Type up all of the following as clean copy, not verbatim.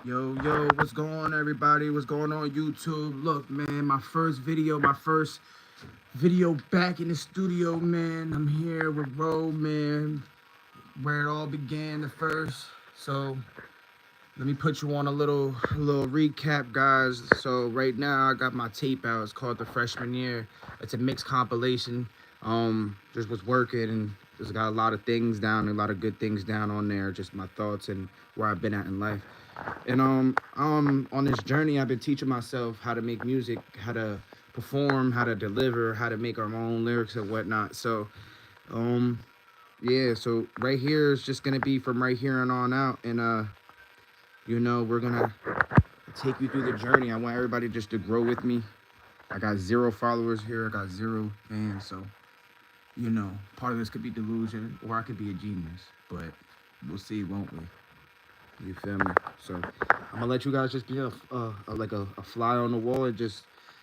Yo, what's going on, everybody? What's going on, YouTube? Look, man, my first video back in the studio, man. I'm here with Ro, man, where it all began the first. So let me put you on a little recap, guys. So right now I got my tape out. It's called The Freshman Year. It's a mixed compilation. Just was working and just got a lot of things down, a lot of good things down on there. Just my thoughts and where I've been at in life. And on this journey, I've been teaching myself how to make music, how to perform, how to deliver, how to make our own lyrics and whatnot. So, um, yeah. So right here is just gonna be from right here and on out, and we're gonna take you through the journey. I want everybody just to grow with me. I got 0 followers here. I got 0 fans. So, part of this could be delusion, or I could be a genius. But we'll see, won't we? You feel me? So I'm gonna let you guys just be a fly on the wall and just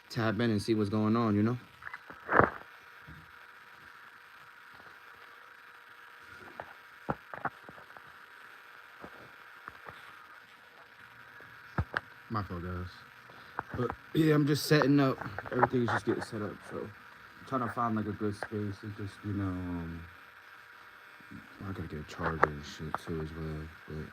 tap in and see what's going on. My fault, guys. But yeah, I'm just setting up. Everything's just getting set up. So I'm trying to find like a good space and just I gotta get a charger and shit too as well. But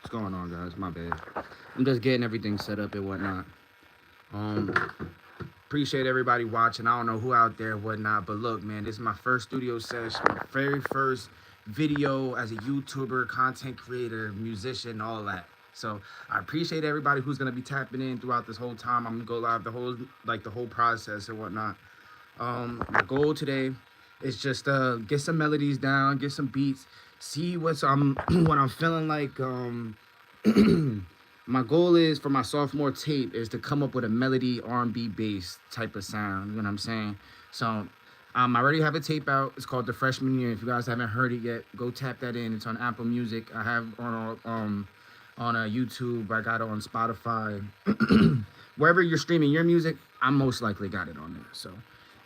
what's going on, guys? My bad. I'm just getting everything set up and whatnot. Um, Appreciate everybody watching. I don't know who out there, whatnot, but look, man, this is my first studio session, my very first video as a YouTuber, content creator, musician, all that. So I appreciate everybody who's gonna be tapping in throughout this whole time. I'm gonna go live the whole process and whatnot. My goal today is just get some melodies down, get some beats, see what's what I'm feeling like. My goal is for my sophomore tape is to come up with a melody R&B bass type of sound. You know what I'm saying? So I already have a tape out. It's called The Freshman Year. If you guys haven't heard it yet, go tap that in. It's on Apple Music. I have on YouTube. I got it on Spotify. Wherever you're streaming your music, I most likely got it on there. So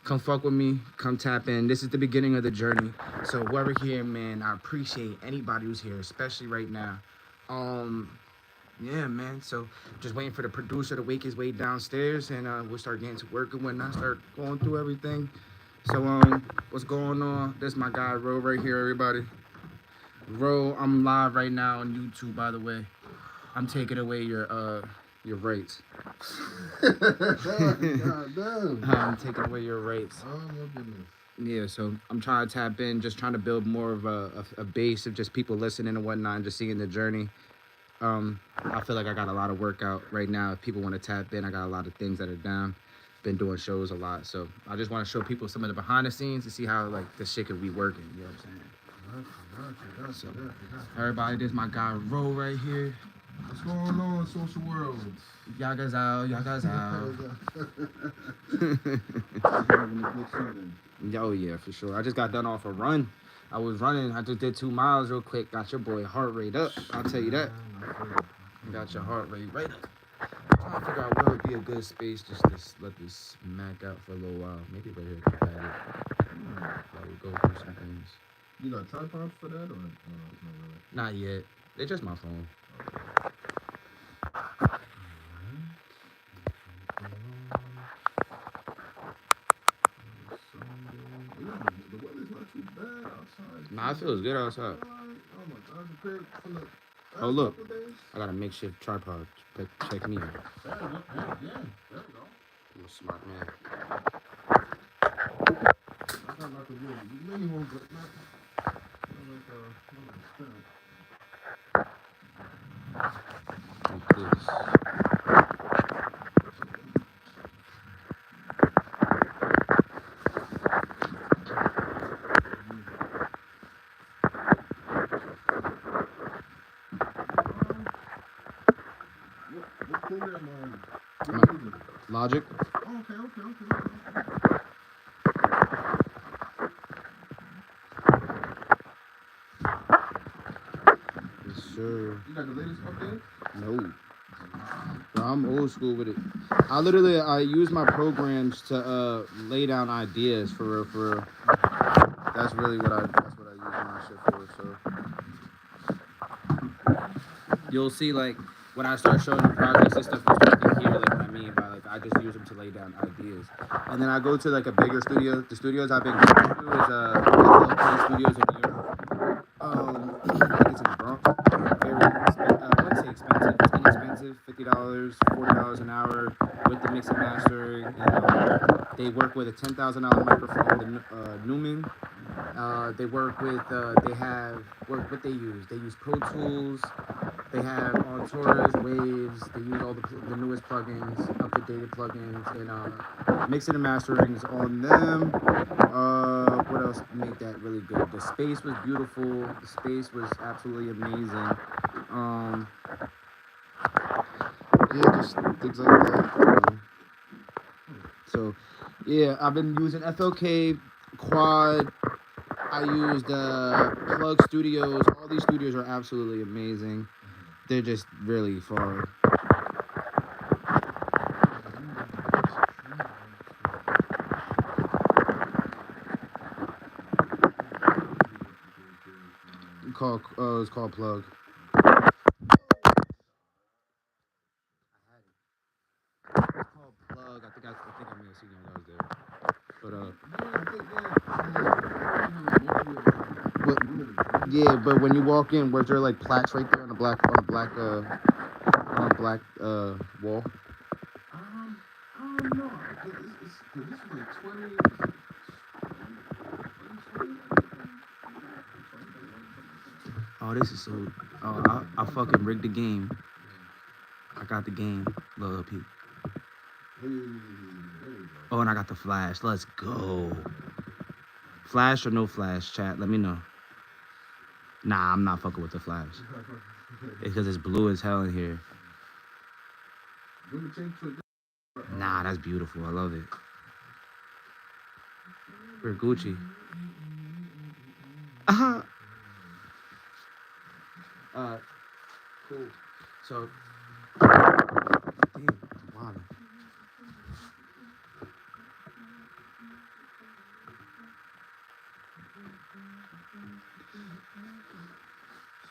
come fuck with me. Come tap in. This is the beginning of the journey. So whoever here, man, I appreciate anybody who's here, especially right now. Yeah, man. So just waiting for the producer to wake his way downstairs, and we'll start getting to work and whatnot. Start going through everything. So what's going on? This my guy Ro right here, everybody. Ro, I'm live right now on YouTube, by the way. I'm taking away your rates. God damn. I'm taking away your rates. Oh my goodness. Yeah, so I'm trying to tap in, just trying to build more of a base of just people listening and whatnot, and just seeing the journey. I feel like I got a lot of work out right now. If people want to tap in, I got a lot of things that are down. Been doing shows a lot, so I just want to show people some of the behind the scenes to see how like this shit could be working. You know what I'm saying? So, everybody, this my guy Ro right here. What's going on, social world? Y'all guys out. Having a good season. Oh yeah, for sure. I just got done off a run. I was running. I just did 2 miles real quick. Got your boy heart rate up. I'll tell you that. Got your heart rate right up. I'm trying to figure out where would be a good space just to let this smack out for a little while. Maybe right here at the patio. While we go through some things. You got tripods for that or no? Not yet. It's just my phone. The weather's not too bad outside. Nah, it feels good outside. Oh my God, compared from the Oh look, couple days. I got a makeshift tripod. Check me out. Yeah, there we go. I'm a smart man. I got like a real mini one, but not like Like this. what program Logic. Oh, okay. sir. You got the latest update? No. Bro, I'm old school with it. I use my programs to lay down ideas for real, for real. That's really that's what I use my shit for. So you'll see like when I start showing you projects and stuff, you start to hear like what I mean by like I just use them to lay down ideas. And then I go to like a bigger studio. The studios I've been going to is FLK Studios in New York. I think it's in the Bronx. I wouldn't say expensive. It's inexpensive. $50, $40 an hour with the mix and mastering. And they work with a $10,000 microphone, the Newman. They work with. They have what they use. They use Pro Tools. They have on Taurus, Waves. They use all the newest plugins, up to date plugins, and mixing and masterings on them. What else made that really good? The space was beautiful. The space was absolutely amazing. Yeah, just things like that. So, yeah, I've been using FLK, Quad. I used Plug Studios. All these studios are absolutely amazing. They're just really far. It's called Plug. It's called Plug. I think I may have seen it when I was there. But yeah, but when you walk in, was there like plaques right there on the black wall? I don't know. This is like 20. Oh, this is so. Oh, I fucking rigged the game. I got the game, little people. Oh, and I got the flash. Let's go. Flash or no flash, chat? Let me know. Nah, I'm not fucking with the flash. It's because it's blue as hell in here. Nah, that's beautiful. I love it. We're Gucci. Cool. So, damn, wow.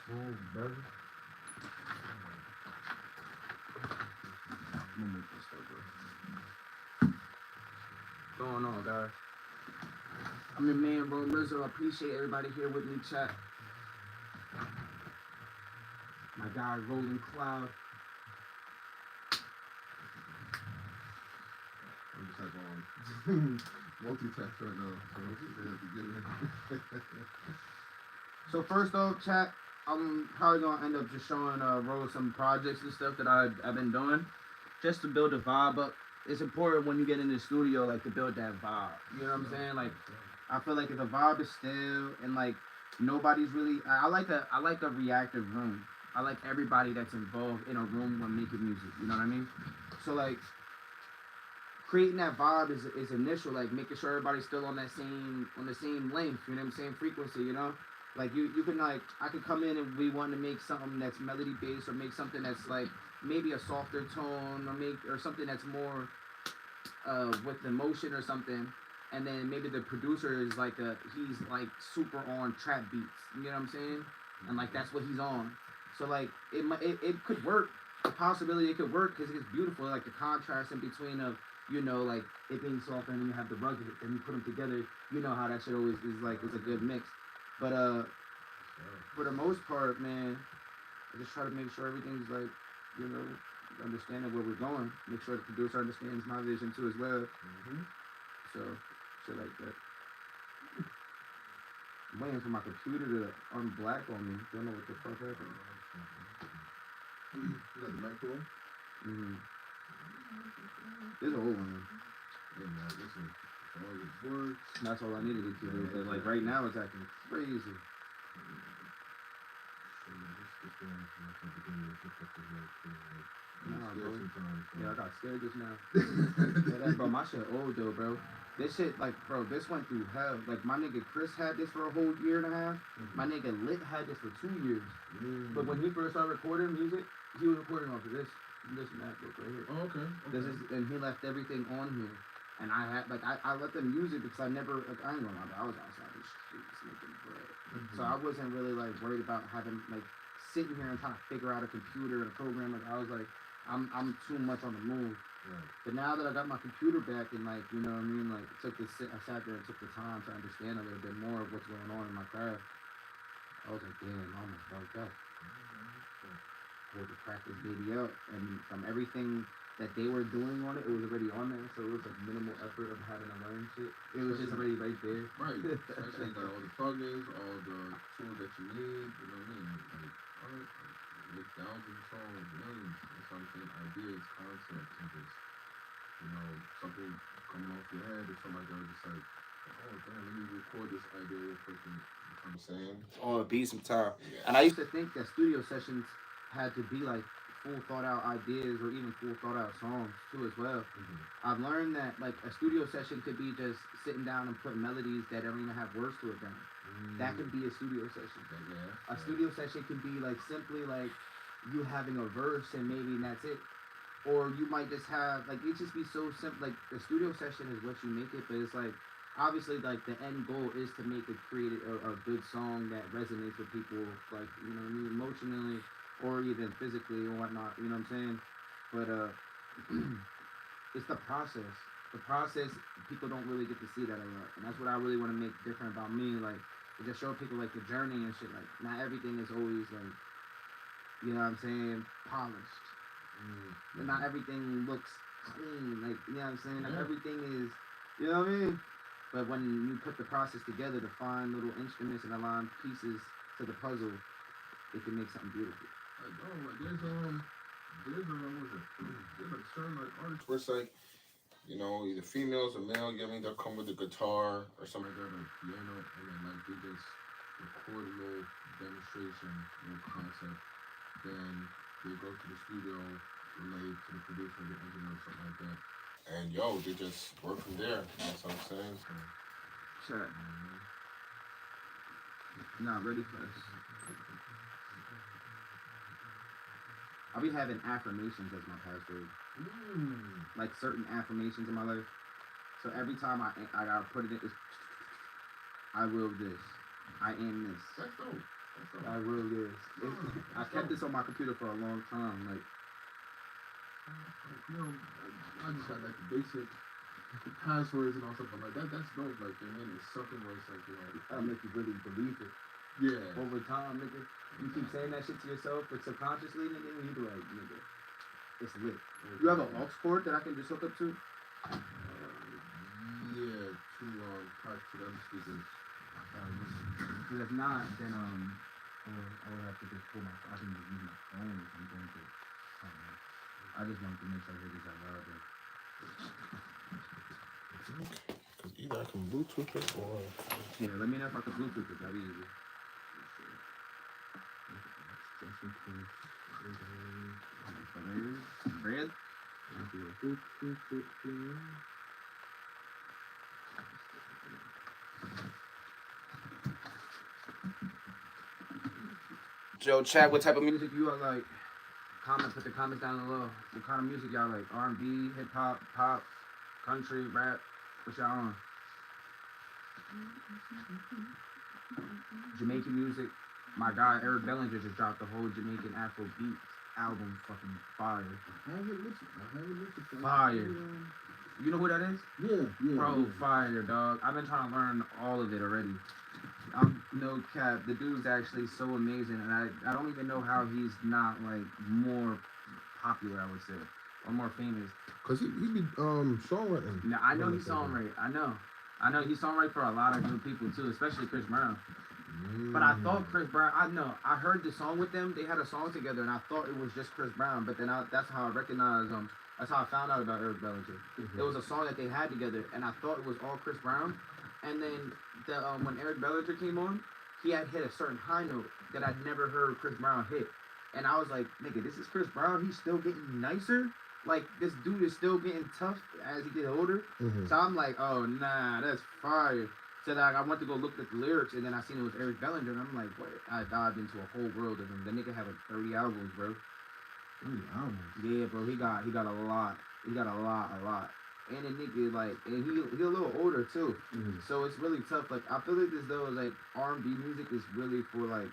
Small burger. I'm gonna make this stuff, bro. Going on, guys? I'm your man, bro, Rizzo. I appreciate everybody here with me, chat. My guy, Rolling Cloud. I'm just like on multitask right now. So So first off, chat, I'm probably gonna end up just showing Ro some projects and stuff that I've been doing, just to build a vibe up. It's important when you get in the studio, like to build that vibe. You know what I'm saying? Like, I feel like if the vibe is still and like nobody's really, I like a reactive room. I like everybody that's involved in a room when making music. You know what I mean? So like creating that vibe is initial, like making sure everybody's still on the same length, you know what I'm saying, frequency, you know? Like you can like I could come in and we want to make something that's melody based or make something that's like maybe a softer tone or something that's more with emotion or something, and then maybe the producer is like he's like super on trap beats, you know what I'm saying? And like that's what he's on. So like it could work. The possibility it could work because it's beautiful, like the contrast in between of like it being soft and then you have the rugged and you put them together. You know how that shit always is like it's a good mix. But for the most part, man, I just try to make sure everything's like understanding where we're going. Make sure the producer understands my vision too as well. So shit like that. I'm waiting for my computer to unblack on me. Don't know what the fuck happened. you got the microphone? This is an old one. Yeah, man, listen. All the words. That's all I needed it to do. But like right now, it's acting crazy. Nah, bro. Yeah, I got scared just now. Yeah, bro, my shit old though, bro. This shit, like, bro, this went through hell. Like, my nigga Chris had this for a whole year and a half. My nigga Lit had this for 2 years. But when he first started recording music, he was recording off of this and that book right here. Oh, okay. This is, and he left everything on here. And I had, like, I let them use it because I never, like, I ain't gonna lie, I was outside the streets making bread. So I wasn't really, like, worried about having, like, sitting here and trying to figure out a computer and a program. Like, I was like, I'm too much on the move. Right. But now that I got my computer back and, like, you know what I mean, like, I sat there and took the time to understand a little bit more of what's going on in my craft. I was like, damn, I almost fucked up. I had to crack this baby out, and from everything that they were doing on it, it was already on there, so it was like minimal effort of having to learn shit. It was just already right there. Right. Especially got all the plugins, all the tools that you need, you know what I mean? Like, alright, make thousands of songs, millions, that's what I'm saying, ideas, concepts, and just, you know, something coming off your head or something like that, just like, oh damn, let me record this idea real quick, and, you know what I'm saying? Oh, it beat some time. Yeah. And I used to think that studio sessions had to be like full thought out ideas or even full thought out songs too as well. I've learned that like a studio session could be just sitting down and putting melodies that don't even have words to it down. That could be a studio session. A studio session could be like simply like you having a verse and maybe that's it. Or you might just have like it just be so simple. Like the studio session is what you make it, but it's like obviously like the end goal is to make a good song that resonates with people, like, you know what I mean, emotionally or even physically or whatnot, you know what I'm saying? But it's the process. The process, people don't really get to see that a lot, and that's what I really want to make different about me. Like, to just show people like the journey and shit. Like, not everything is always like, you know what I'm saying, polished. And not everything looks clean. Like, you know what I'm saying? Not everything is, you know what I mean? But when you put the process together to find little instruments and align pieces to the puzzle, it can make something beautiful. Like, oh, like there's a certain like artists where it's like, you know, either females or male, you know what I mean, they'll come with a guitar or something like that, or piano, and then like they just record a little demonstration, little concept, then they go to the studio, relay to the producer, the engineer, or something like that, and yo, they just work from there. That's what I'm saying. So, Sure. Not ready for this. I'll be having affirmations as my password. Like certain affirmations in my life. So every time I gotta put it in, it's, I will this. I am this. That's dope. That's dope. I will this. I kept this on my computer for a long time. Like, you know, I just got like the basic passwords and all stuff, but like that's dope. Like, I mean, it's something where it's like, you know, that'll make you really believe it. Yeah. Over time, nigga. You keep saying that shit to yourself, but subconsciously, nigga, you be like, nigga, it's lit. You have an aux cord that I can just hook up to? Yeah, to talk to them speakers. Because if not, then I would have to just pull my. I can just use my phone or something. But, I just wanted to make sure I hear this out loud. Okay. Because either I can Bluetooth it or. Yeah, let me know if I can Bluetooth it. That'd be easy. Just in case. Bread? Joe, chat, what type of music you are like? Put the comments down below. What kind of music y'all like? R&B, hip hop, pop, country, rap? What y'all on? Jamaican music. My guy Eric Bellinger just dropped the whole Jamaican Afro beat album. Fucking fire. I haven't listened. Fire. You know who that is? Yeah. Bro, yeah. fire, dog. I've been trying to learn all of it already. I'm no cap. The dude's actually so amazing, and I don't even know how he's not like more popular. I would say, or more famous. Cause he be songwriting. Now I know he's songwriting. I know he's songwriting for a lot of good people too, especially Chris Brown. But I thought Chris Brown. I heard the song with them. They had a song together, and I thought it was just Chris Brown. But then that's how I recognized That's how I found out about Eric Bellinger. It was a song that they had together, and I thought it was all Chris Brown. And then when Eric Bellinger came on, he had hit a certain high note that I'd never heard Chris Brown hit. And I was like, nigga, this is Chris Brown. He's still getting nicer. like this dude is still getting tough as he gets older. Mm-hmm. So I'm like, oh nah, that's fire. So like I went to go look at the lyrics and then I seen it was Eric Bellinger and I'm like, what? I dived into a whole world of him. The nigga had like 30 albums, bro. 30 albums. Yeah, bro. He got a lot. He got a lot. And the nigga like, and he a little older too. Mm-hmm. So it's really tough. Like I feel like as though like R&B music is really for like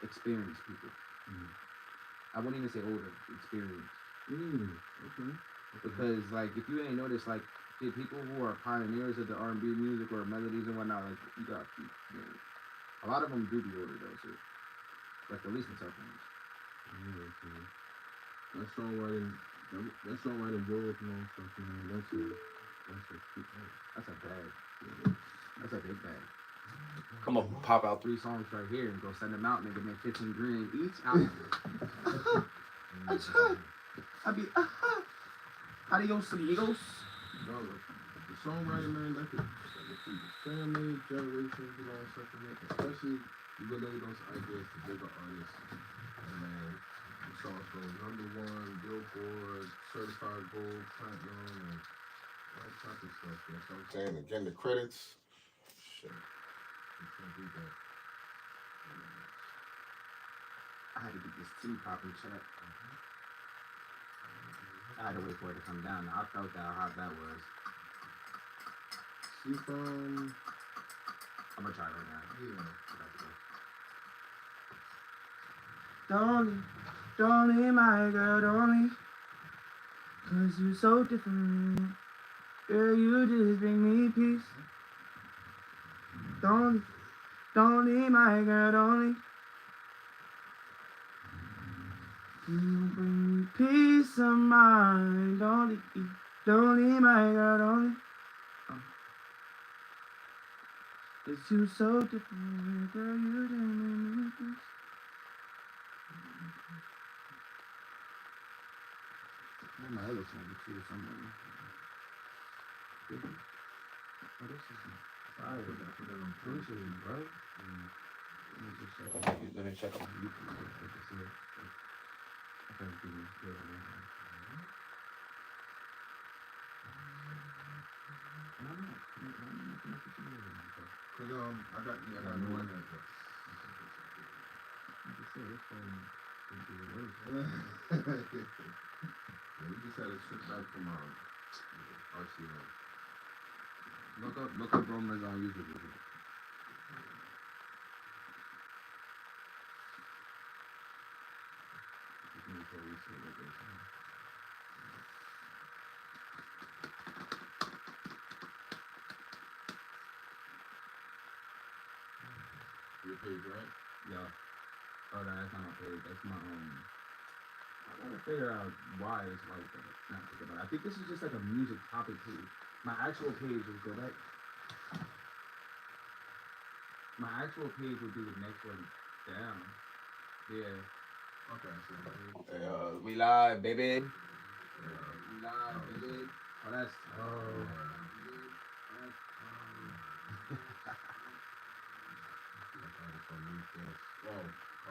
experienced people. Mm-hmm. I wouldn't even say older, experienced. Okay. Because like if you ain't noticed, like the people who are pioneers of the R&B music or melodies and whatnot, like you got, you know, a lot of them do be older though too. Like at least the tough ones. Okay. That songwriting world and all stuff, man. That's a big bag. That's a bag. That's a big bag. Come on, pop out 3 songs right here and go send them out, nigga. Make 15 grand each. I try. I be adios amigos. No, the songwriting, man, that could feed the family, generations, you know, stuff like that. Especially you relay those ideas to bigger artists. And man, the songs go #1, Billboard, certified gold, platinum, and all types of stuff. You know what I'm saying? Again, the credits. Shit. You can't beat that. I had to get this tea proper check. I had to wait for it to come down. I felt that how hot that was. See from. I'm gonna try it right now. Yeah. Don't leave my girl, don't leave. 'Cause you're so different. Girl, you just bring me peace. Don't leave my girl, don't leave. You bring me peace of mind. Don't leave my girl, don't leave. Cause you so different, girl, you just bring me peace. My other song too somewhere. Oh, this is fire. Put that on Pinterest, bro. Let me check on YouTube. Okay, good. Cause I got no one that. Yeah, we just had a trip back from RCO. Look up Romans on YouTube. Your page, right? Yeah. Oh, no, that's not my page. That's my I gotta figure out why it's like that. Not think about it. I think this is just like a music topic page. My actual page is go back. My actual page would be the next one down. Yeah. Okay, so We live, baby. We live, baby. Oh, that's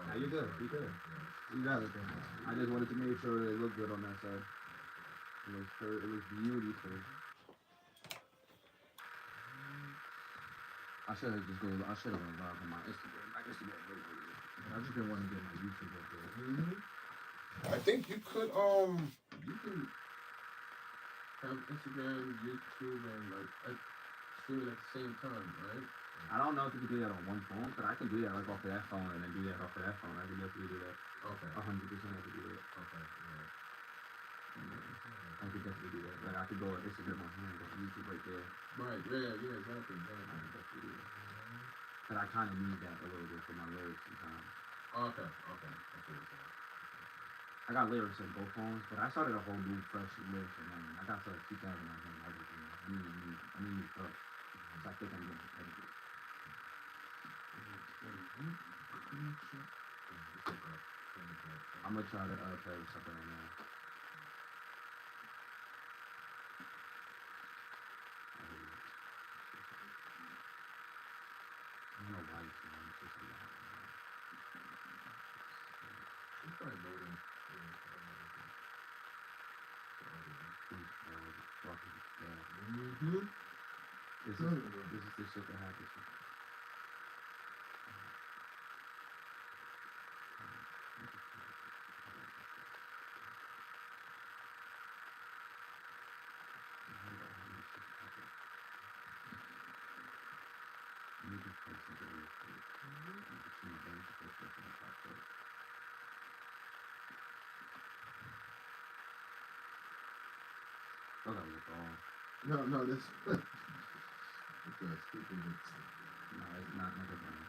Nah, you're good. You good. You got it, then. I just wanted to make sure it looked good on that side. It was beautiful. I should have went live on my Instagram. My Instagram really weird. I just been wanting to get my YouTube up there. I think you can have Instagram, YouTube, and like stream it at the same time, right? I don't know if you can do that on one phone, but I can do that like off of that phone and then do that off of that phone. I can definitely do that. Okay. 100% I could do that. Okay. Yeah. I could definitely do that. Like I could go on Instagram on hand, go on YouTube right there. Right. Yeah. Exactly. I could definitely do that. But I kind of need that a little bit for my lyrics sometimes. Okay. That's what it's I got lyrics on both phones, but I started a whole new fresh lyrics on mine. I got to like 2000 on everything. I need new stuff. So I think I'm going to edit it. I'm gonna try to play with something right now. I don't know why it's not. It's just like probably loading. This is the shit that happens. No, that's stupid. No, it's not like a phone.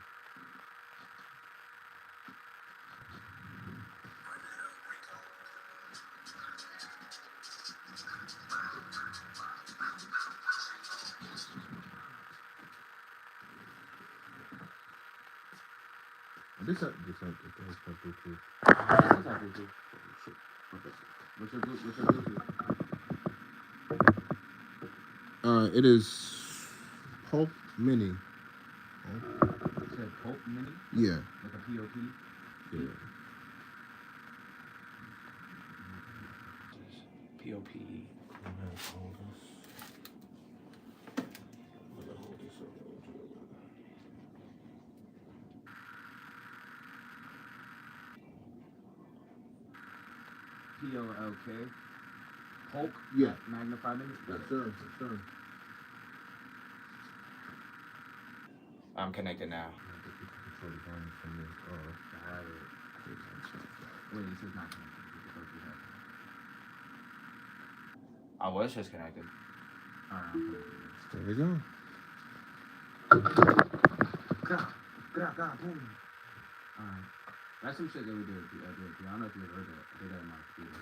This has Bluetooth. What's your Bluetooth? It is Pulp Mini. You said Pope Mini? Yeah. Like a POP? Yeah. POPE. POLK. Hulk? Yeah. Magnified Mini? Yes, sir. Yes, sir. I'm connected now. Control the volume from this. Wait, this is not connected. I was just connected. Alright, I'm connected. There we go. Boom. Alright. That's some shit that we did at DLP. I don't know if you ever heard that. I did that in my computer.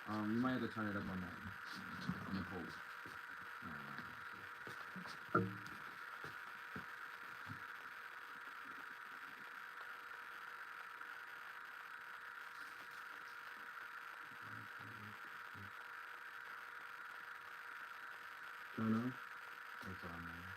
You might have to turn it up on that. On the pole. Turn on. It's on there.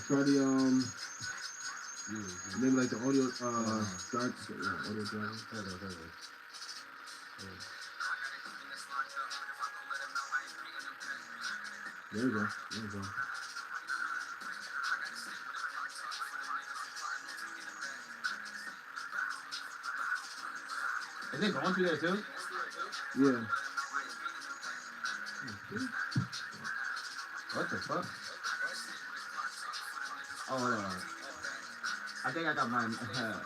Try the maybe like the audio start audio driver. There we go. Is it going through there too? Yeah. What the fuck? Oh, hold on. I think I got mine. Hold on.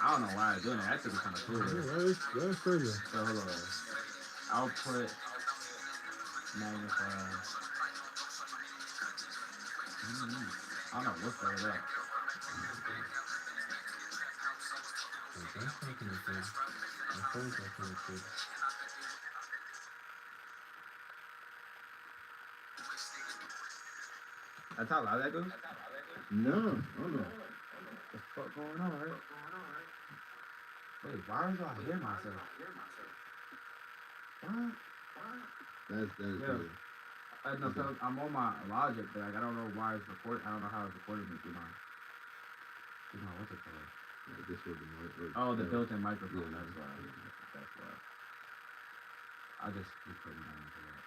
I don't know why I'm doing it. That shit is kind of cool. That's crazy. So hold on. Output magnify. I don't know what's that about. That's how loud that goes? No, I don't know. What the fuck going on, right? Wait, why do I hear myself? What? That's Yeah. good. No, so I'm on my Logic, but like, I don't know why it's recording. I don't know how it's recording me through mine. What's it called? This was the mic. Oh, the built-in microphone. Yeah. That's why. That's why. I just be putting that into that.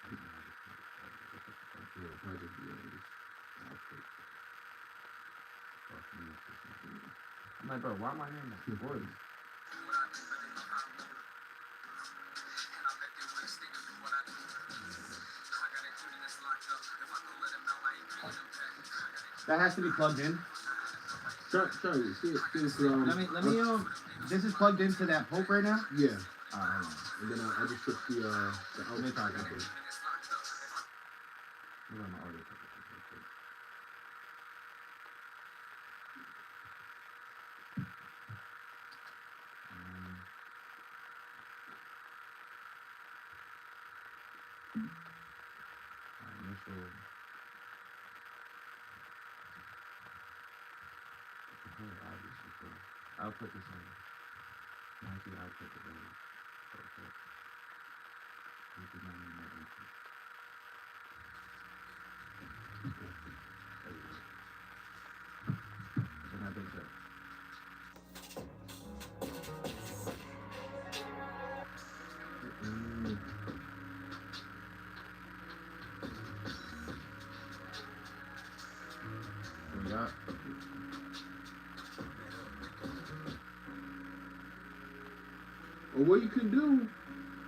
I'm like, bro, why am I hearing that voice? That has to be plugged in. Try it. See it. Let me this is plugged into that Pope right now? Yeah. Alright, And then I just took the let me talk output. about it. Hold on, my audio. Initial. I'll put this in. Actually, I'll take it over. Perfect. This is not even that intro. There we go. So now big show. What we got? Well, what you can do,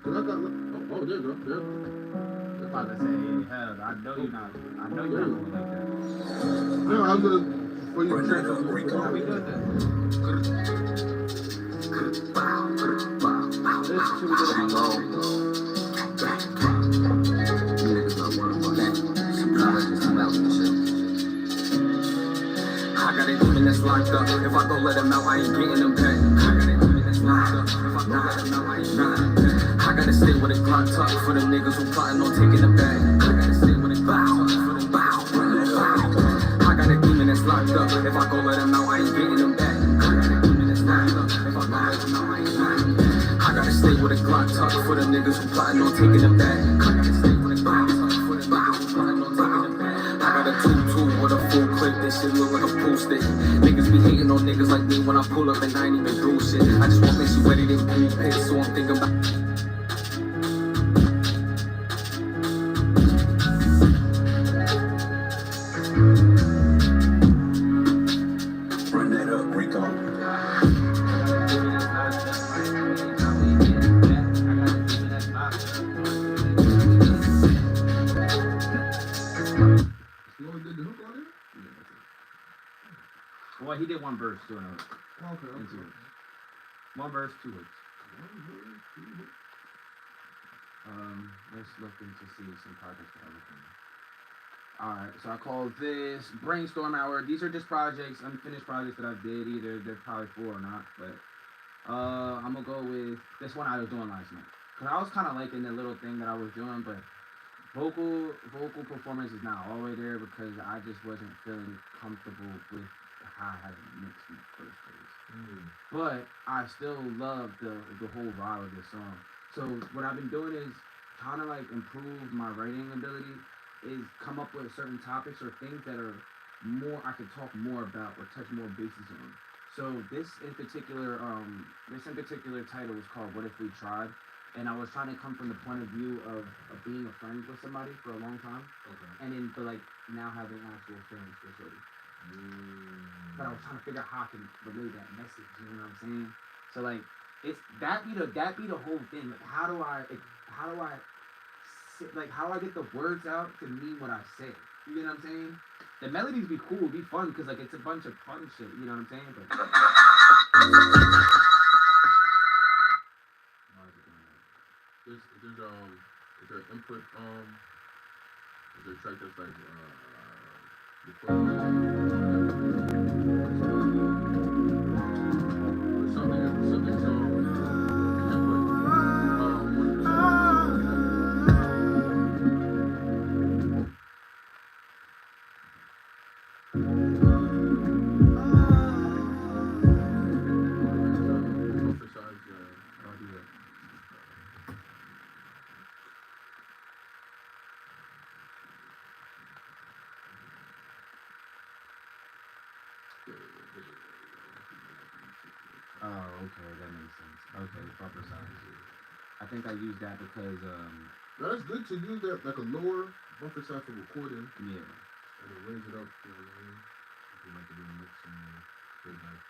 cause I got, oh, there you go, there you go. I was about to say, hell, I know you're not moving like that. No, I was gonna, for you to How we good then? This should we do it I got a demon that's locked up. If I go let him out, I ain't getting him back. I got a demon that's locked up. If I go let him out, I ain't getting him back. I gotta stay with a Glock tucked for the niggas who plotting on taking the bag. I gotta stay with a Glock tucked for the niggas who plotting on taking the bag. I got a demon that's locked up. If I go let him out, I ain't getting him back. I got a demon that's locked up. If I go let him out, I ain't getting him back. I gotta stay with a Glock tucked for the niggas who plotting on taking the bag. I gotta stay with a Glock tucked for the niggas who plotting on taking the bag. I got a 2-2 with a full clip. This shit look like a pool stick. Niggas be hating on niggas like me when I pull up and I ain't even do shit. I just want bitch ready to boom piss, so I'm thinking about. Run that up, Rico. You only did the hook on it? Well, he did one verse, two and a hook. Okay, And two okay. hooks. One verse, two hooks. Let's look into see some projects that I'm looking at. Alright, so I call this brainstorm hour. These are just projects, unfinished projects that I did. Either they're probably 4 or not, but I'm gonna go with this one I was doing last night. Cause I was kind of liking the little thing that I was doing, but vocal performance is not all the way there because I just wasn't feeling comfortable with how I had it mixed in the first place. But I still love the whole vibe of this song. So what I've been doing is trying to like improve my writing ability, is come up with certain topics or things that are more I could talk more about or touch more bases on. So this in particular title was called "What If We Tried," and I was trying to come from the point of view of being a friend with somebody for a long time, Okay. and then but like now having actual feelings for somebody. But I was trying to figure out how I can relay that message. You know what I'm saying? So like, it's that be the whole thing. Like, how do I get the words out to mean what I say? You know what I'm saying? The melodies be cool, be fun, because like it's a bunch of fun shit. You know what I'm saying? But Is there input is there a track that's like something oh, okay, that makes sense. Okay, buffer size. I think I used that because Now that's good to use that like a lower buffer size for recording yeah. and then raise it up, you know what I mean? If you like to do mixing and playback.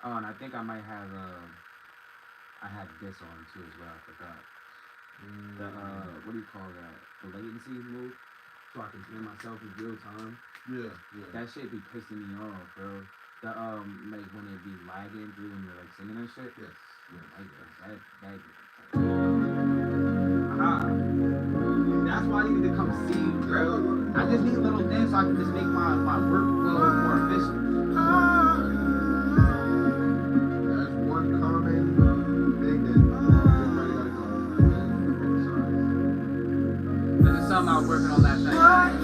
Oh, and I think I might have I had this on too as well. I forgot. The what do you call that? The latency mode, so I can hear myself in real time. Yeah. That shit be pissing me off, bro. The like when it be lagging through when you're like singing and shit. Yes. Like that. That's why I need to come see you, bro. I just need a little thing so I can just make my workflow more efficient. That's one common thing that everybody gotta know. This is something I was working on last night.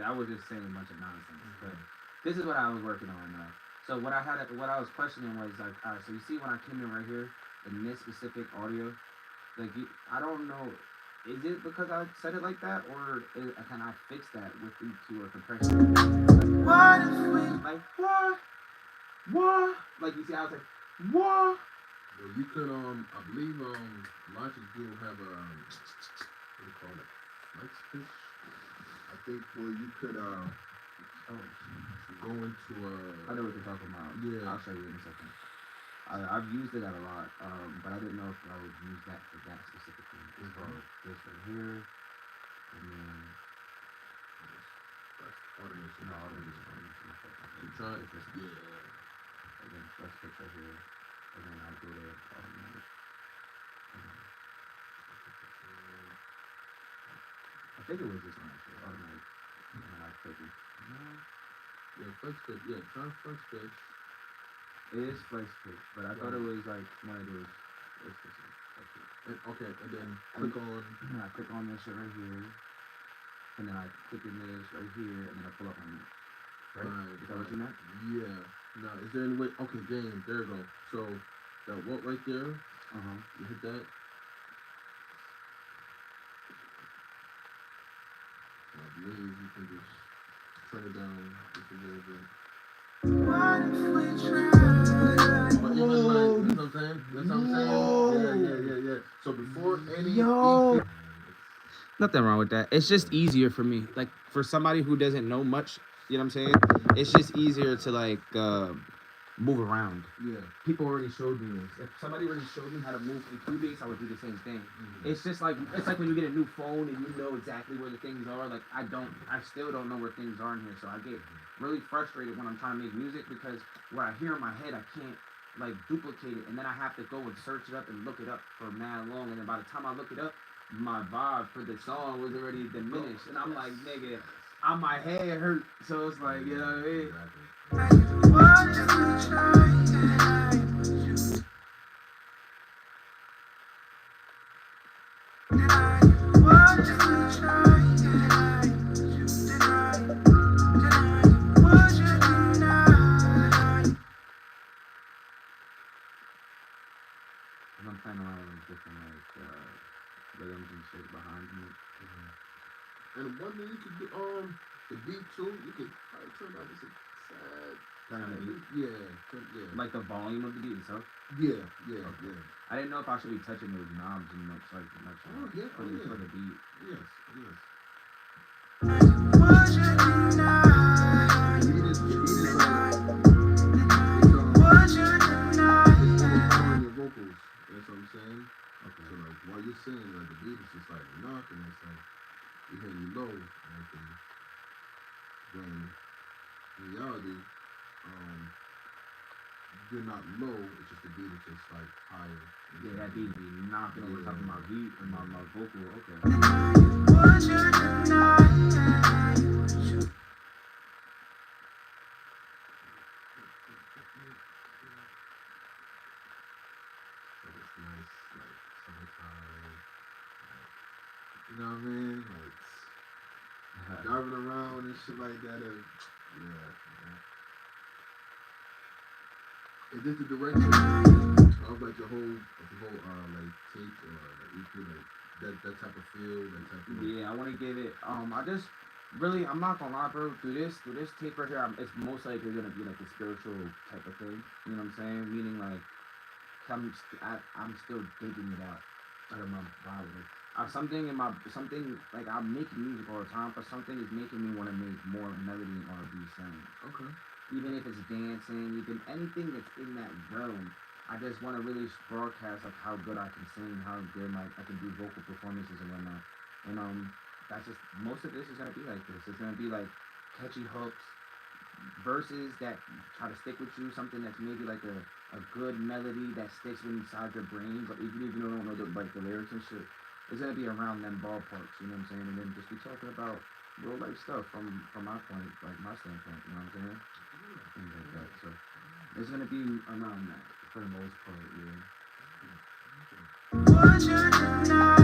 I was just saying a bunch of nonsense. But this is what I was working on. So what I was questioning was like, so you see when I came in right here in this specific audio, like I don't know, is it because I said it like that, or can I fix that with EQ or compression? What if we like what? Like you see, I was like what? Well, you could I believe Logic do have a what do you call it? Flex pitch. I think where you could go into I know what you're talking about. Yeah. I'll show you in a second. I've used it a lot, but I didn't know if I would use that for that specifically. It's called this right here, and then that's automation. no, automation. You try it. This one. Yeah. And then let's put right here, and then I go to automatic. I think it was this one actually, automatic, and then I click it. No. Yeah, flex pitch. Yeah, try flex pitch. It is flex pitch, but I thought it was like one of those. And, okay, and then click on. And I click on this shit right here, and then I click in this right here, and then I pull up on it. Right? Is that what you meant? Yeah. Now, is there any way? Okay, game. There you go. So that what right there? You hit that. I believe you can just turn it down just a little bit. What if we try? But even like, you know what I'm saying? That's what I'm saying? Yeah. So before any Nothing wrong with that. It's just easier for me. Like for somebody who doesn't know much, you know what I'm saying? It's just easier to like move around. Yeah. People already showed me this. If somebody already showed me how to move in Cubase, I would do the same thing. It's just like when you get a new phone and you know exactly where the things are. Like I still don't know where things are in here, so I get really frustrated when I'm trying to make music because what I hear in my head I can't like duplicate it, and then I have to go and search it up and look it up for mad long, and then by the time I look it up, my vibe for the song was already diminished, and I'm like, nigga, my head hurt, so it's like, you know what I mean? What if we try? What if we try? Would you deny? And I'm playing around with different like rhythms and shit behind me. And one thing you could do, the beat too, you could probably turn down this sad. Turn on the beat? Yeah. Like the volume of the beat itself? Yeah. I didn't know if I should be touching those knobs and much for the beat. Yes. Would you deny? The beat is like, Would you deny? it's overpowering your vocals. That's what I'm saying. Okay. So like while you're singing, like the beat is just like knocking, it's like you hear you low and everything. When in reality, you're not low, it's just the beat is just like higher. Yeah, that beat be knocking over top of my beat and my vocal. Okay. Would you deny? So it's nice, like summertime. You know what I mean? Like driving around and shit like that. Yeah. Is this the direction of like your whole like tape or like EP, like that type of feel, that type of Yeah, I want to give it. I just really, I'm not gonna lie, bro. Through this tape right here, it's most likely gonna be like a spiritual type of thing. You know what I'm saying? Meaning like, I'm still digging it out of my body. Something like I'm making music all the time, but something is making me want to make more melody and R&B sounds. Okay. Even if it's dancing, even anything that's in that realm, I just want to really broadcast like how good I can sing, how good I can do vocal performances and whatnot. And that's just most of this is gonna be like this. It's gonna be like catchy hooks, verses that try to stick with you, something that's maybe like a good melody that sticks inside your brain, but even if you don't know the lyrics and shit, it's gonna be around them ballparks, you know what I'm saying? And then just be talking about real life stuff from my point, like my standpoint, you know what I'm saying? Things like that. So it's gonna be around that for the most part, yeah. Would you deny?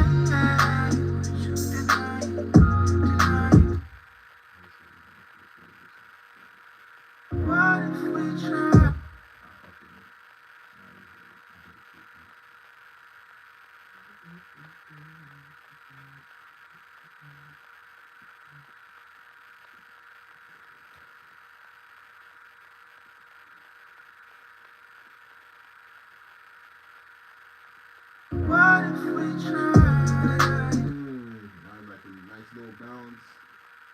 What if we try? Like a nice little bounce.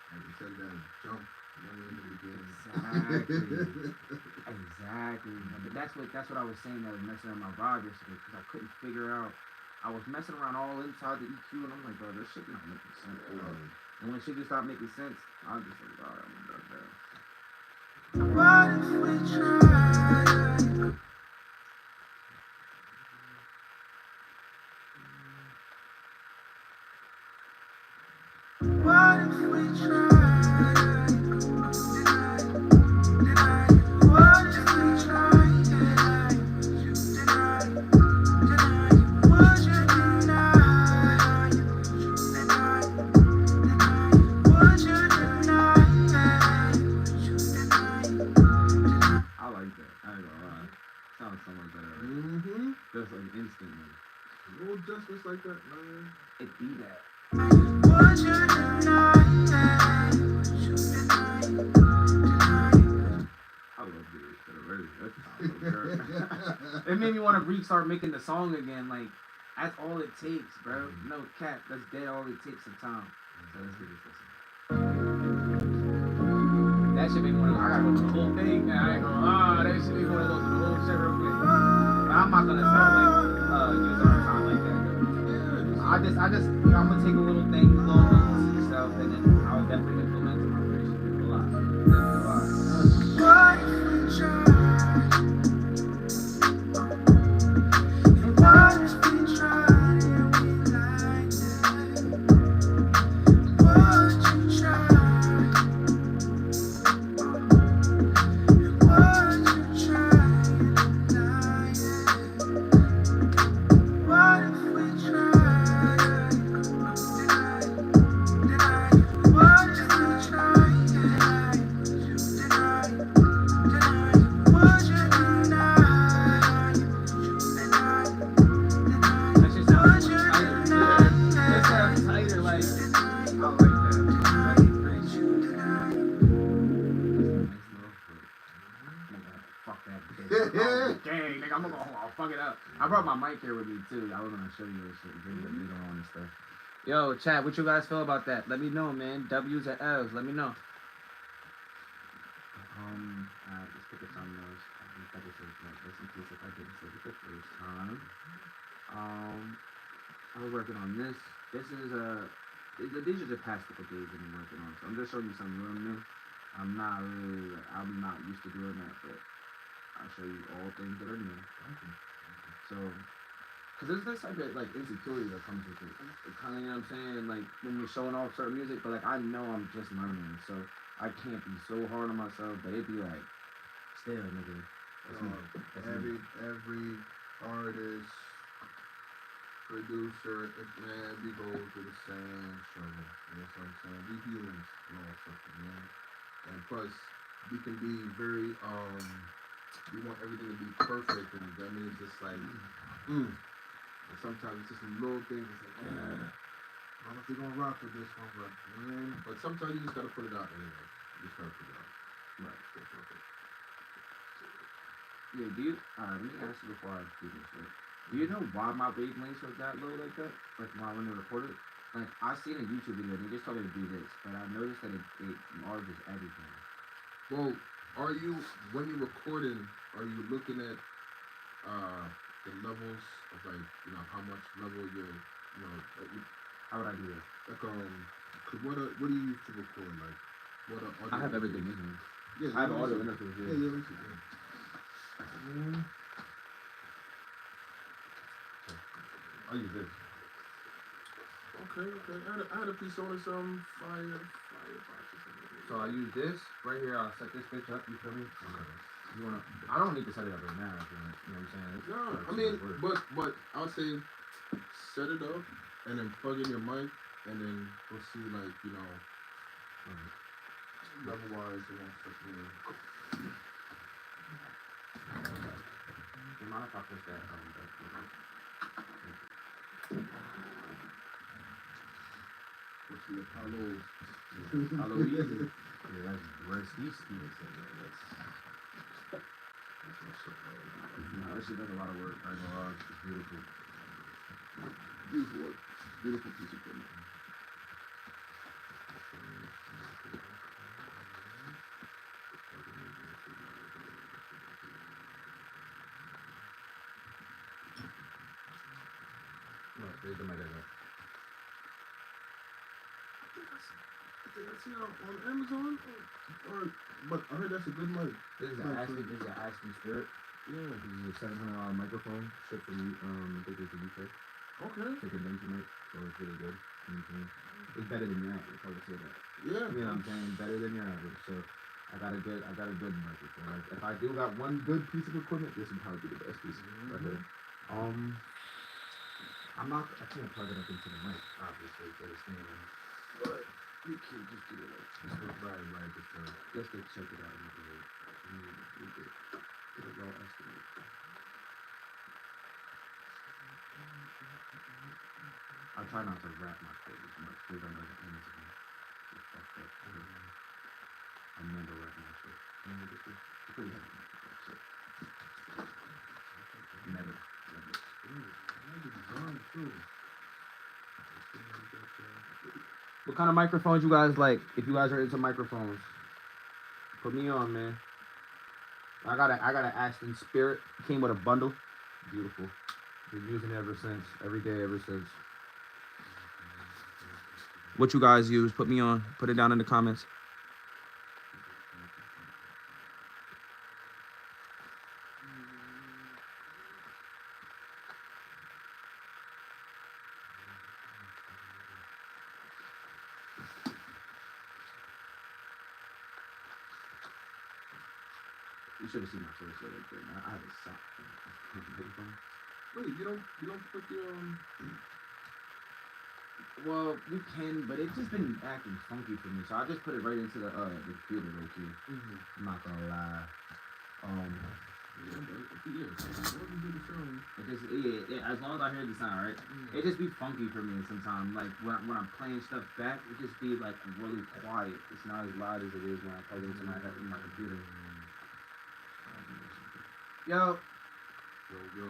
Like instead of that jump right in the beginning. Exactly. Exactly. But that's what I was saying that was messing up my vibe yesterday because I couldn't figure out. I was messing around all inside the EQ and I'm like, bro, this shit not making sense. And when shit just stopped making sense, I'm just like, all right, I'm done there. What if we try? What if we try? What if we try? Would you deny? Would you deny? I like that. I ain't gonna lie. Sounds so much better. Mm-hmm. Just like instantly. Little adjustments like that, man. It be that. Would you deny? I love this shit already. That sounds so good. It made me want to restart making the song again. Like, that's all it takes, bro. No cap. That's dead all it takes of time. So let's get this listen. That shit made me want to. I gotta go through the whole thing now. I ain't gonna lie. That shit made me want to go through the whole shit real quick. But I'm not gonna start like using our time like that. I'm gonna take a little thing, a little notes and stuff, and then I'll definitely implement them. I appreciate it a lot. Definitely a lot. What if we try? What if we tried and we liked it? Would you try? Would you try and like it? What if we tried? What if we tried? Would you deny? That shit sounds so much tighter. Yeah. That sounds tighter, like I like that. That's crazy. Fuck that bitch. Oh, dang, nigga, I'm gonna go fuck it up. I brought my mic here with me too. I was gonna show you this shit later on and stuff. Yo, chat, what you guys feel about that? Let me know, man. W's or L's, let me know. Let's pick a time noise. Just in case if I didn't say it the first time. I was working on this. This is these are just past couple days that I'm working on. So I'm just showing you something real new. I'm not used to doing that, but I'll show you all things that are new. So, cause there's this type of like insecurity that comes with it. Kind of, you know what I'm saying? Like when you're showing off certain music, but like I know I'm just learning, so I can't be so hard on myself. But it'd be like, still, nigga. Every artist, producer, man, we go through the same struggle. You know what I'm saying? We humans and all something, man. And plus, we can be very we want everything to be perfect, and that means it's like, and sometimes it's just a little thing. It's like, I don't know if we're gonna rock with this one, but sometimes you just gotta put it out anyway. You just gotta put it out. Right. Yeah, let me ask you before I do this, right? Do you know why my wavelengths are that low like that? Like when they record it? Like, I seen a YouTube video and they just told me to do this, but I noticed that it enlarges everything. Well, when you're recording, are you looking at the levels of like, how much level you're, How would I do this? like, what do you use to record? Like, what are audio? I have everything in here. Yeah, I have audio interface here. Yeah, let me see. I use this. Okay. I had a piece on some fire box or something. So I use this right here. I'll set this bitch up. You feel me? Okay. You wanna? I don't need to set it up right now. You know what I'm saying? No, I mean, but I'll say set it up and then plug in your mic and then we'll see like level wise and stuff. You mind if I push that? Apollo. Apollo Easy. Yeah, that's risky. That's my shit, man. No, that shit does a lot of work. I ain't gonna lie. It's beautiful. Beautiful work. Beautiful piece of equipment. No, there's the mic right there. I think I see it on Amazon. But I heard that's a good mic. This is an Aston Spirit. Yeah. This is a $700 microphone shipped from I think it's the UK. Okay. It's a convention mic, so it's really good. It's better than your average. I would say that. Yeah. You know what I'm saying? Better than your average. So I got a good microphone. Like, if I do got one good piece of equipment, this would probably be the best piece right here. I can't plug it up into the mic, obviously, for this thing. But you can just do it like this. Right, just to check it out a little bit. Get a raw estimate. I try not to wrap my clothes as much because I know the ends of it. It's fucked up. I never wrap my shit. It's pretty heavy. Shit. Never. What kind of microphones you guys like? If you guys are into microphones, put me on, man. I got an Aston Spirit. Came with a bundle. Beautiful. Been using it ever since. Every day ever since. What you guys use? Put me on. Put it down in the comments. You should have seen my first show right there. I had a sock. Wait, you don't put your Well, you can, but it's just been acting funky for me. So I just put it right into the computer real quick. I'm not gonna lie. As long as I hear the sound, right? It just be funky for me sometimes. Like when I'm playing stuff back, it just be like really quiet. It's not as loud as it is when I plug it into my computer. Yo. Yo.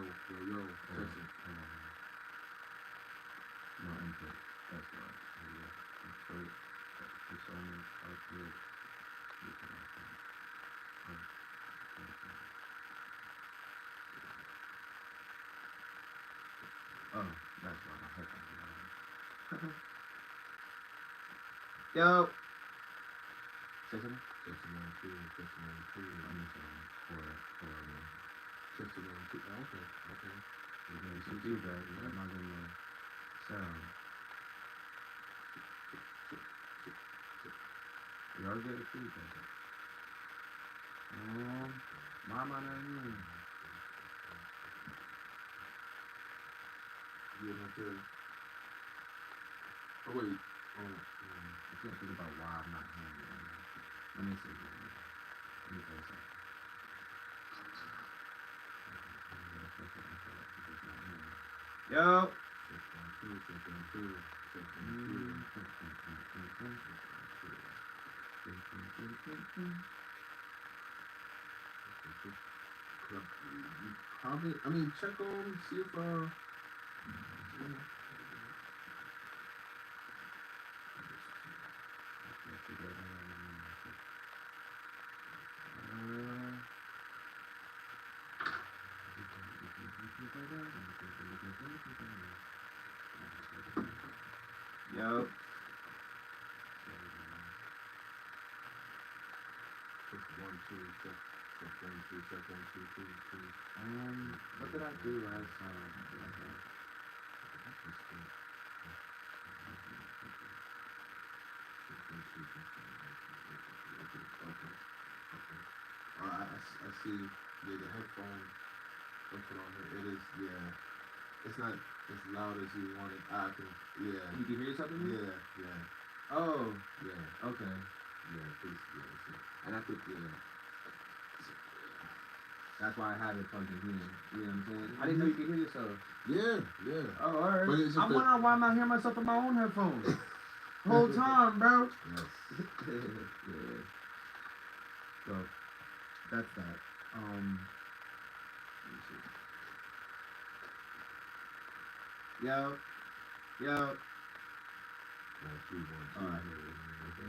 Testing. No input. That's right. Input. It's on output. Oh, that's why my headphones are on. Yo. Say something? Testing 1, 2. I'm just saying. Testing 1, 2. Oh, okay. You're getting some feedback. I'm not gonna sound. You are getting feedback. Mama, no. You not there? Oh wait. I can't think about why I'm not hearing it right now. Let me see. Let me play something. Yo. Probably. I mean, check on, see if Yo. check 1, 2, check 1, 2, check 1, 2, 2. What did I do last time? I see. Yeah, the headphone input on here. It is. Yeah. It's not as loud as you want it. I can. Yeah. You can hear something? Yeah. Oh. Yeah. Okay. Yeah. Please. Yeah. And I think. Yeah. That's why I have it plugged in here. You know what I'm saying? I didn't know you could hear yourself. Yeah. Oh, alright. But it's just I'm wondering why I'm not hearing myself on my own headphones. Whole time, bro. Yes. Yeah. So that's that. Let me see. Yo. 1, 2, 1, 2. Alright. Okay.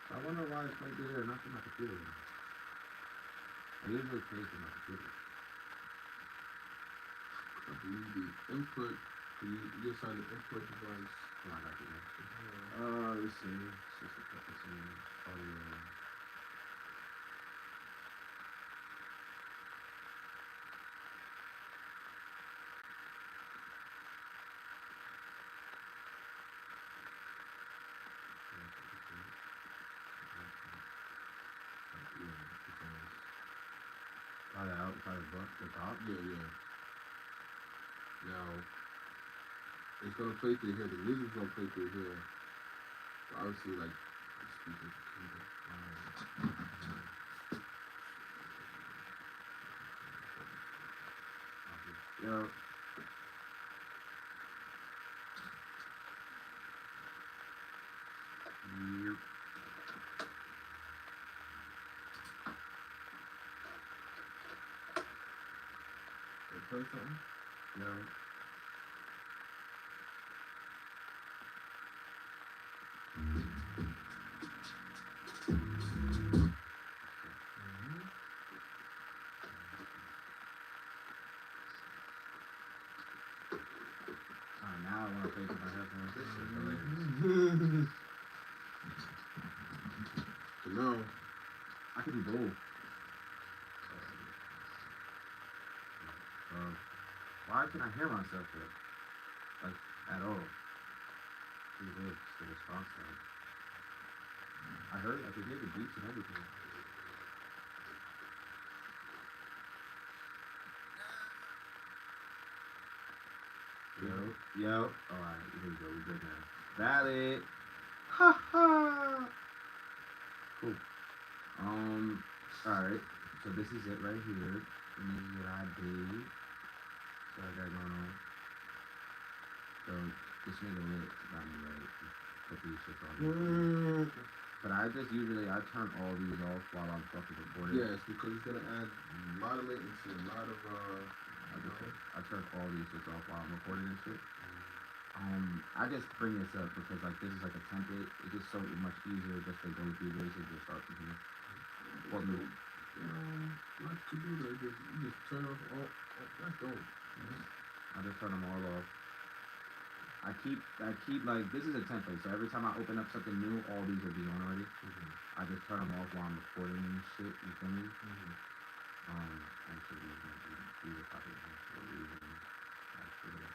I wonder why it's like there, not from my computer. I usually pay for my computer. I believe the input, you assign the input device. Oh, I got you. Let's see. System preferences, audio. Oh, yeah, outside the top. Yeah. Now, it's gonna play through here. The music's gonna play through here. But obviously, like, the speakers, Yo. Yep. play something? Yo. Now I want to play with my headphones. This is hilarious. So now, I can do both. Why can't I hear myself here? Like, at all? Too weird, just the response time. I could hear the beats and everything. Yo. Alright, here we go, we're good now. Valid. Ha ha. Cool. Alright. So this is it right here. And this is what I did. So I got going on. So this nigga lit got me right. Put these shits on. But I turn all these off while I'm fucking recording. yes, because it's gonna add a lot of latency, a lot of I turn all these shits off while I'm recording and shit. I just bring this up because like this is like a template. It's just so much easier just to go through this and just start from here. What new? What to do that? You just turn off all. That's dope. I just turn them all off. I keep like this is a template, so every time I open up something new, all these will be on already. I just turn them off while I'm recording and shit. You feel me? Actually, these are probably for a reason. Actually.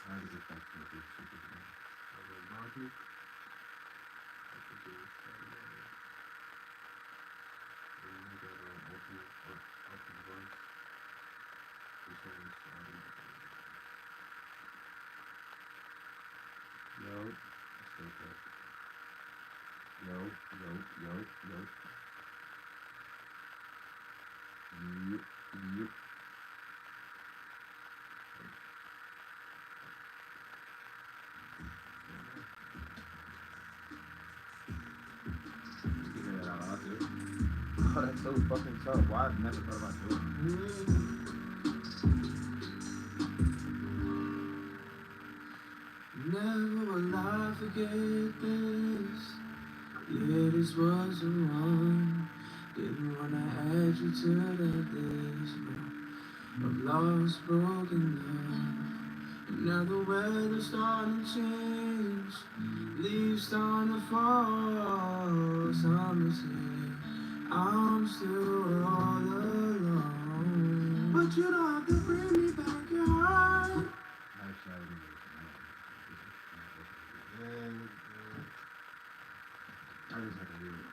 How to get back to this super thing. Logic. Yo. Yo. Yep. Oh, that's so fucking tough. Why I've never thought about doing it. Never will I forget this. Yeah, this was the one. Didn't wanna add you to that list, no. Of lost, broken love. And now the weather's starting to change. Leaves starting to fall. Summer's here. I'm still all alone. But you don't have to bring me back your heart. I just have to hear it.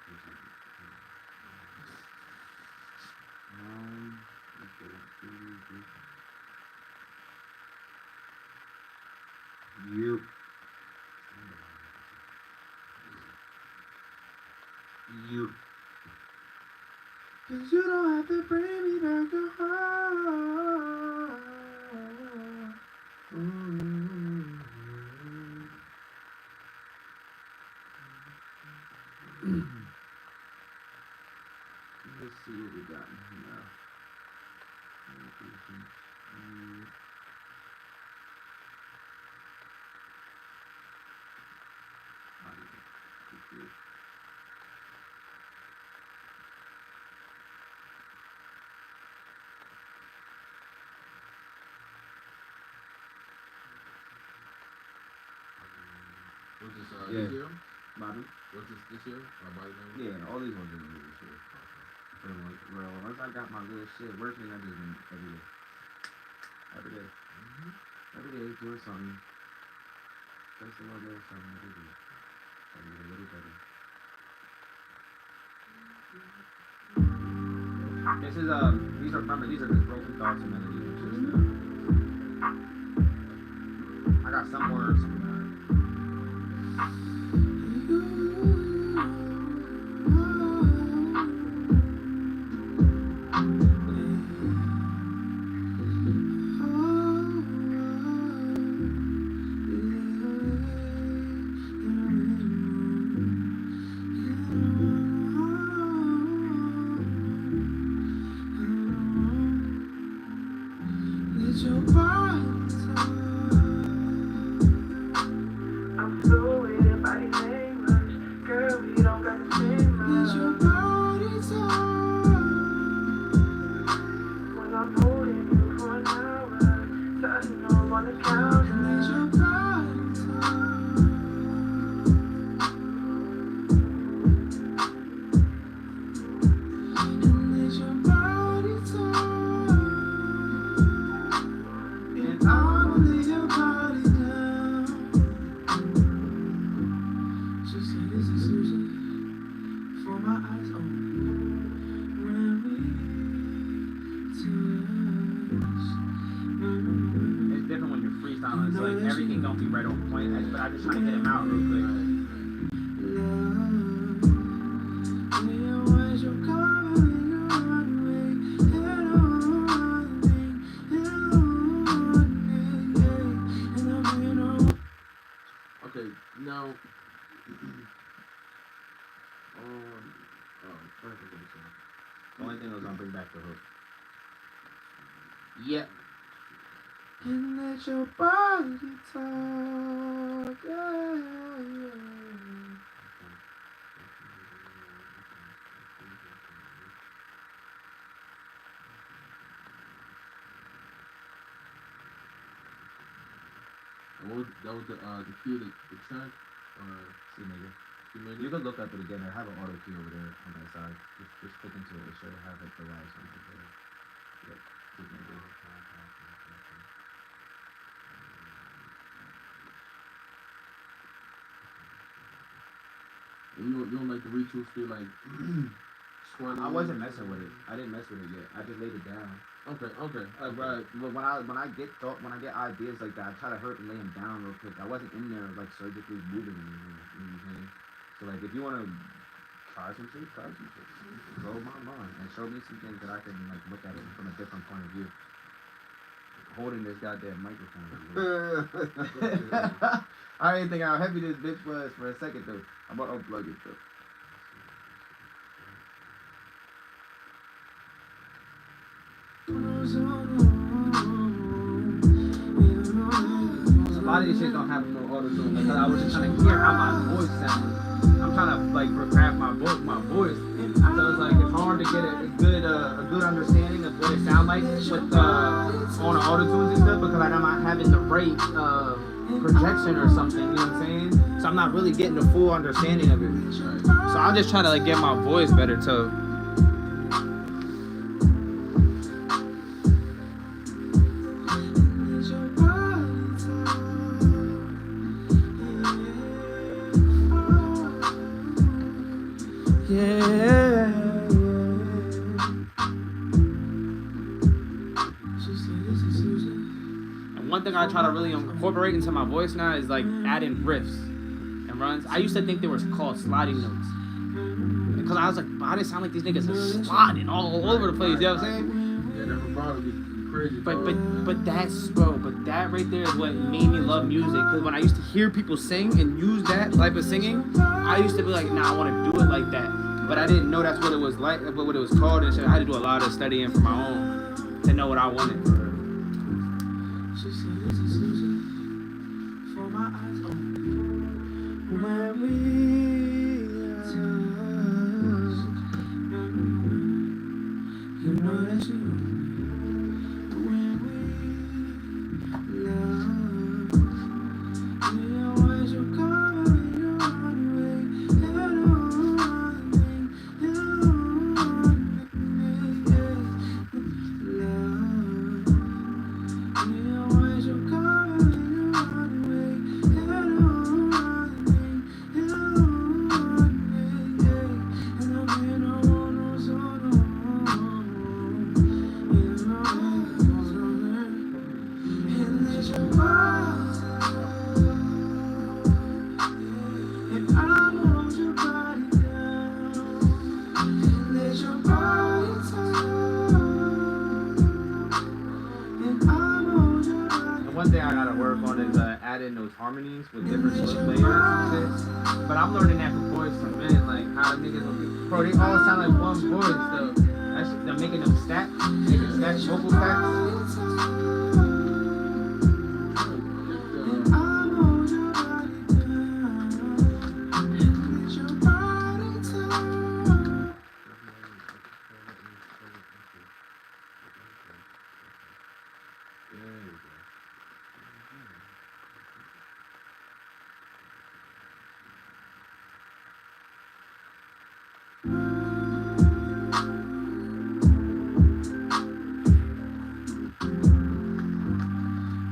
'Cause you don't have to bring me back to heart. Let's see what we got now. What's this, Yeah. this year? Bobby? What's this year? My body name? Yeah, all these ones are new this year. Well, once I got my little shit working, I just been every day. Every day. Every day doing something. Just a little bit of something every day. I get a little better. This is these are just broken thoughts and melodies. It's just I got some words. Everything don't be right on point, but I just trying to get him out real quick. Okay, now. The only thing that was gonna bring back the hook. Yep. And let your body talk, yeah. That was the key to the track? See, nigga. You can look up it again. I have an auto key over there on that side. Just click into it. It should have it the last one. Yep. See, nigga. You don't like the retweets feel like I wasn't messing with it. I didn't mess with it yet. I just laid it down. Okay. Like, right. But when I get ideas like that, I try to hurt and lay them down real quick. I wasn't in there like surgically moving anything. You know what I'm saying? So like, if you wanna try some shit. Blow my mind and show me some things that I can like look at it from a different point of view. Holding this goddamn microphone. I didn't think how heavy this bitch was for a second though. I'm gonna unplug it though. A lot of these shit don't have no auto tune because I was just trying to hear how my voice sounds. I'm trying to like craft my voice. So it's like it's hard to get a good understanding of what it sounds like with on the auto tunes and stuff because I'm not having the right projection or something. You know what I'm saying? So I'm not really getting the full understanding of it. So I'm just trying to like get my voice better too. One thing I try to really incorporate into my voice now is like adding riffs and runs. I used to think they were called sliding notes. because I was like, why does it sound like these niggas are sliding all over the place? You know what I'm saying? Yeah, that vibrato be crazy. But that right there is what made me love music. Because when I used to hear people sing and use that type of singing, I used to be like, nah, I want to do it like that. But I didn't know that's what it was like, what it was called and shit. I had to do a lot of studying for my own to know what I wanted. She said, "This is Susan for my eyes open when we touch. You know that you when we love. You always you come and you run away. You don't want me. You don't want me. Yeah. Love. You always you come and you run away. You don't want me. You don't want me. Yeah. And I'm here no one knows all no. You know and let your body and I hold your body down. Let your body and I hold your body. And one thing I gotta work on is add in those harmonies with different layers and shit. But I'm learning that from Boys to Men, like how the niggas will be, bro, they all sound like one voice though. They're making them making stack vocal packs.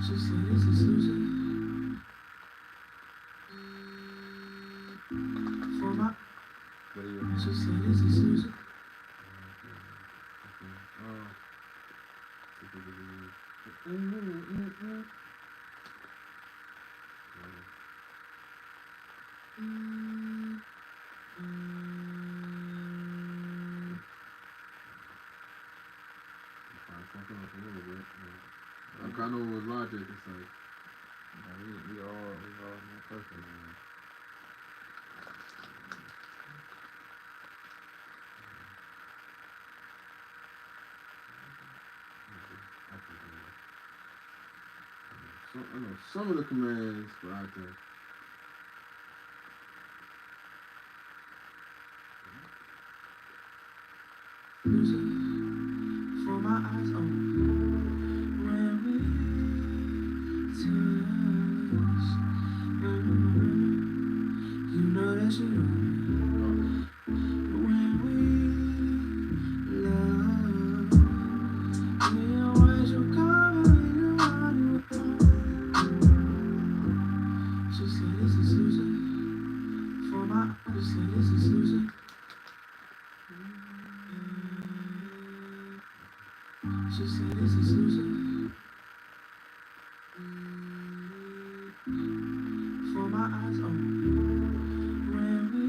She said, "This is Susan for my." She said, "This is Susan." Like I know with Logic, it's like We all perfect, man. so, I know some of the commands for out there. For my eyes open when we touch. You know that you when we love. You always you come and you run away. She said, "This is Susan for my." She said, "This is Susan." She said, "This is Susan for my eyes open when we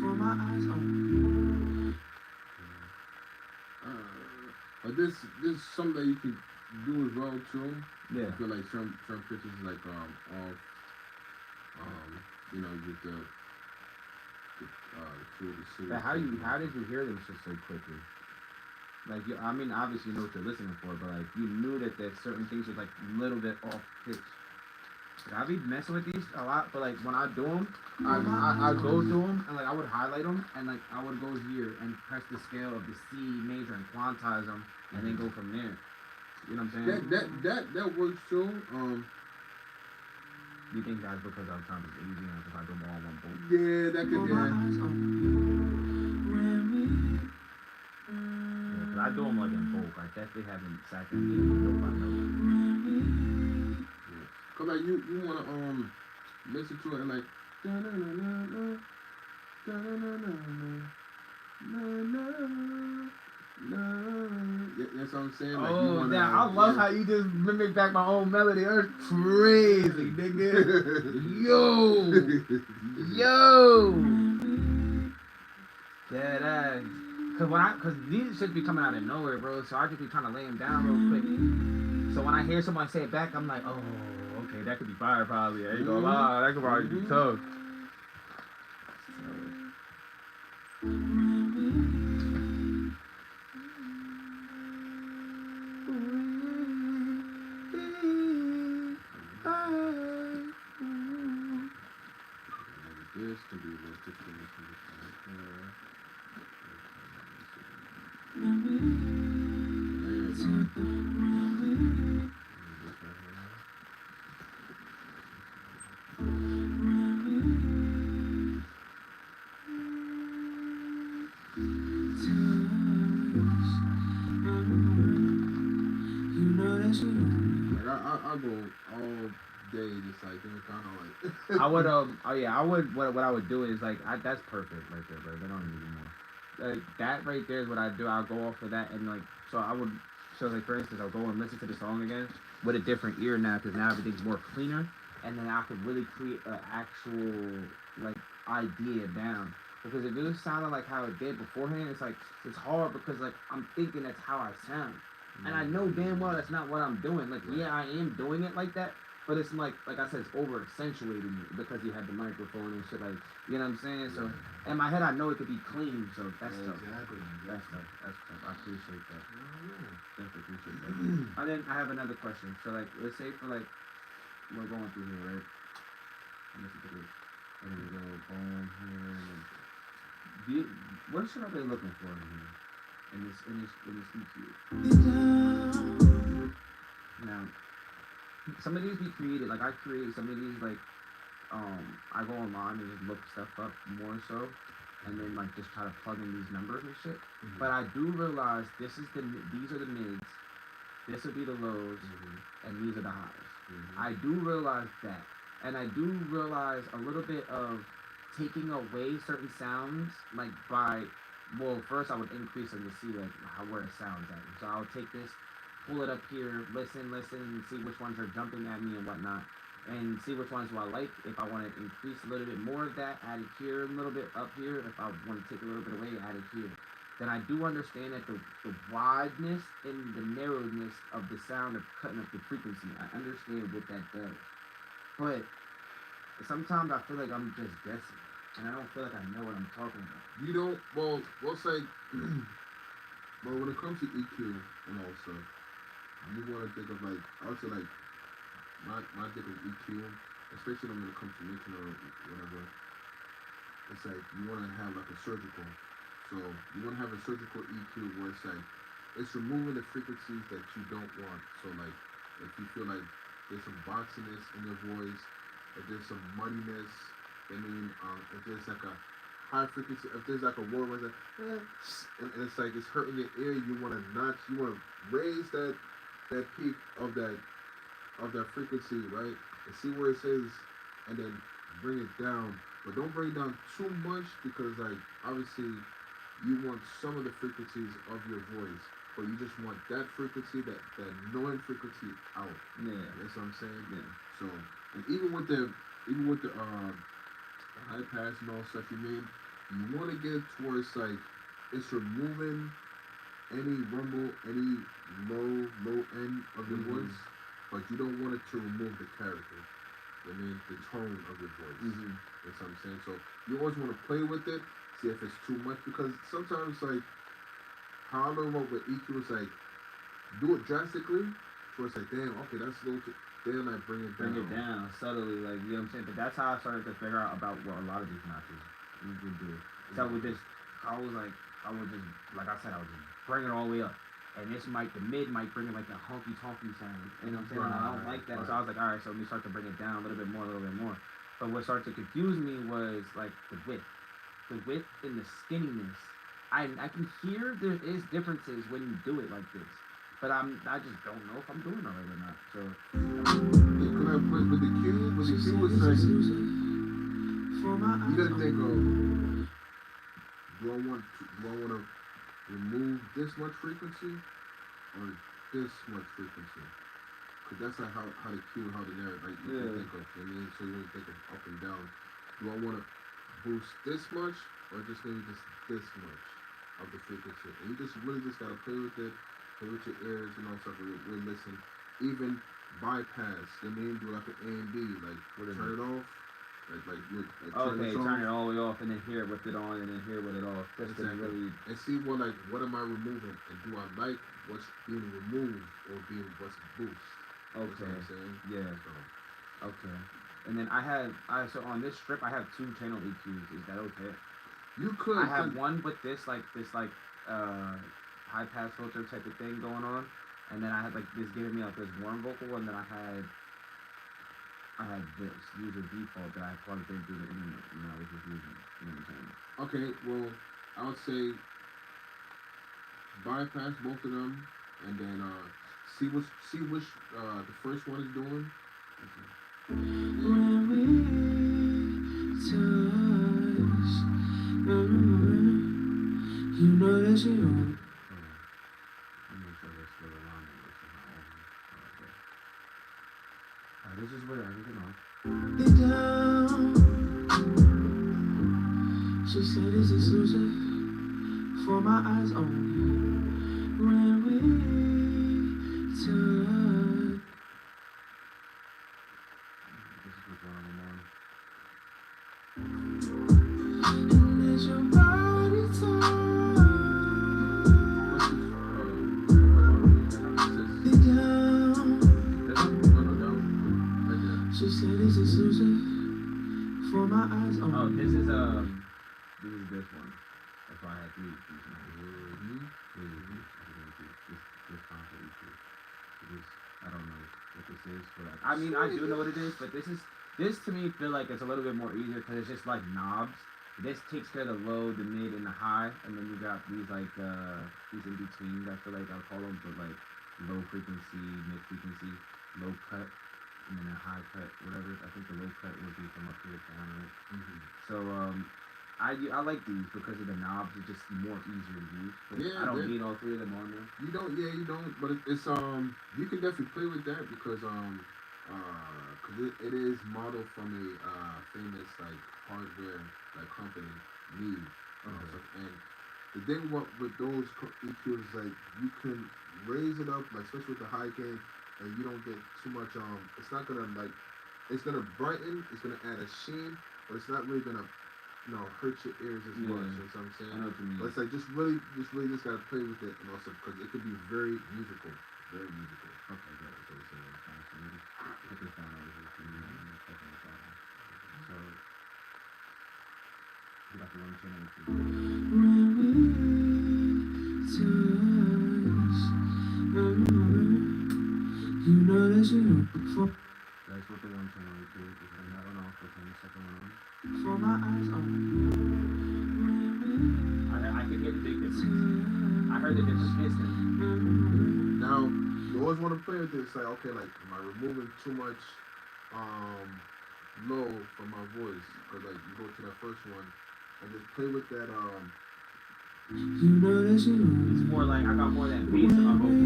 for my eyes open." But this is something that you can do as well too. Yeah. I feel like some pictures like off you know, with the But how did you hear them shit so quickly? Like, I mean, obviously you know what you're listening for, but like you knew that there's certain things was like a little bit off pitch. Like, I be messing with these a lot, but like when I do them, I go through them and like I would highlight them and like I would go here and press the scale of the C major and quantize them and then go from there. You know what I'm saying? That works too. You think that's because I'm trying to be easy and if I do them all in one boat? Yeah, that could. Yeah, cause I do them like in bulk. I definitely haven't sat down and note by note. Cause like you wanna listen to it and like da na na na na da na na na na na No. Yeah, that's what I'm saying. Like, Oh, you wanna, damn. I love how you just mimic back my own melody. That's crazy, nigga. Yo. Dead ass. Cause these should be coming out of nowhere, bro. So I just be trying to lay them down real quick. So when I hear someone say it back, I'm like, oh, okay, that could be fire probably. I ain't gonna lie, that could probably be tough. This could be a little different from I'll go all day just like in the kind of like. I would I would what I would do is like that's perfect right there, bro. They don't need more. Like that right there is what I do. I'll go off of that and like so I would so like for instance I'll go and listen to the song again with a different ear now because now everything's more cleaner and then I could really create an actual like idea down. Because if it just sounded like how it did beforehand, it's hard because like I'm thinking that's how I sound. And I know damn well that's not what I'm doing. Like, yeah, I am doing it like that, but it's like I said, it's over accentuating it because you have the microphone and shit. Like, you know what I'm saying? So, in my head, I know it could be clean. So that's tough. Exactly. That's tough. That's tough. I appreciate that. Definitely appreciate that. And then I have another question. So, like, let's say for like we're going through here, right? And then we go boom here. What should I be looking for in here? In this EQ. Now, some of these be created, like I create some of these like I go online and just look stuff up more so and then like just try to plug in these numbers and shit. But I do realize these are the mids, this would be the lows, and these are the highs. I do realize that. And I do realize a little bit of taking away certain sounds like by well, first I would increase them to see like where it sounds at. So I'll take this, pull it up here, listen, and see which ones are jumping at me and whatnot, and see which ones do I like. If I want to increase a little bit more of that, add it here, a little bit up here. If I want to take a little bit away, add it here. Then I do understand that the wideness and the narrowness of the sound of cutting up the frequency. I understand what that does, but sometimes I feel like I'm just guessing. And I don't feel like I know what I'm talking about. You don't. Well, we'll say. Well, when it comes to EQ and all stuff, you want to think of like I would say like my think of EQ, especially when it comes to mixing or whatever. It's like you want to have like a surgical. So you want to have a surgical EQ where it's like it's removing the frequencies that you don't want. So like if you feel like there's some boxiness in your voice, if there's some muddiness. I mean, if there's like a high frequency, if there's like a word where it's like, and it's like it's hurting your ear, you want to raise that peak of that frequency, right? And see where it says, and then bring it down, but don't bring it down too much because like obviously you want some of the frequencies of your voice, but you just want that frequency, that annoying frequency out. Yeah, that's what I'm saying. Yeah. So, and even with the high pass and all stuff you want to get towards like it's removing any rumble, any low end of your voice, but you don't want it to remove the character. I mean, the tone of your voice. That's what I'm saying. So you always want to play with it, see if it's too much, because sometimes like how I learn about with EQ is like do it drastically, so it's like damn, okay, that's a little too. Then like bring it down subtly, like you know what I'm saying. But that's how I started to figure out about what a lot of these matches would do. So I would just I would just like I said, I would just bring it all the way up. And the mid might bring it like a honky tonky sound. You know what I'm saying? And I don't like that. So I was like, all right, so let me start to bring it down a little bit more. But what started to confuse me was like the width and the skinniness. I can hear there is differences when you do it like this. But I just don't know if I'm doing it right or not. So with the cue it's like you gotta think of do I want to remove this much frequency or this much frequency? Because that's like how the cue, how the narrative, like you can think of. I mean, so you think of up and down. Do I want to boost this much or just maybe just this much of the frequency? And you just really just gotta play with it, play with your ears, you know, stuff. Really listen. Even bypass. You know what I mean? Do like an A and B, like turn it off. Okay, turn it all the way off and then hear it with it on and then hear with it off. Just to really and see what am I removing and do I like what's being removed or being what's boost? okay. That's what I'm saying. Yeah. So, Okay. And then so on this strip I have 2 channel EQs. Is that okay? you could. I have one with this high pass filter type of thing going on, and then I had like this giving me like this warm vocal, and then I had this user default that I plugged in through the internet, and I was just using. You know what I'm saying? Okay, well, I would say bypass both of them, and then see which the first one is doing. Okay. When we touch, you know that you. This is where everything on. It down. She said it's exclusive for my eyes only. When we touch. This is what's going on. And as your body touch. It down. She said it's exclusive for my eyes only. Oh, this is this one. That's why I had 3 EQs. This concert EQ. I don't know what this is, but I mean I do know what it is, but this to me feel like it's a little bit more easier because it's just like knobs. This takes care of the low, the mid, and the high, and then you got these these in between. I feel like I'll call them, but like low frequency, mid frequency, low cut, and then a high cut, whatever. I think the low cut would be from up here down, right? So I like these because of the knobs. It's just more easier to use. But I don't need all 3 of them on there. You don't, but it's you can definitely play with that because it is modeled from a famous like hardware like company, Need. And the thing with those EQs is like you can raise it up, like especially with the high gain, and you don't get too much. It's not gonna it's gonna brighten, it's gonna add a sheen, but it's not really gonna hurt your ears as much. You know what I'm saying? I know what you mean. But it's like just really gotta play with it, and also because it could be very musical, very musical. Okay, good. So it's put this down over here. So you got the 1 channel EQ. When we touch, you know that you for That's what the 1 channel EQ. Just turn that one off. We'll turn the second one on. for my eyes only. I could hear the big difference. I heard the difference instantly. Now you always want to play with this. Like okay, like am I removing too much low from my voice? Because like you go to that first one and just play with that You know that you. It's more like I got more of that bass in my vocal.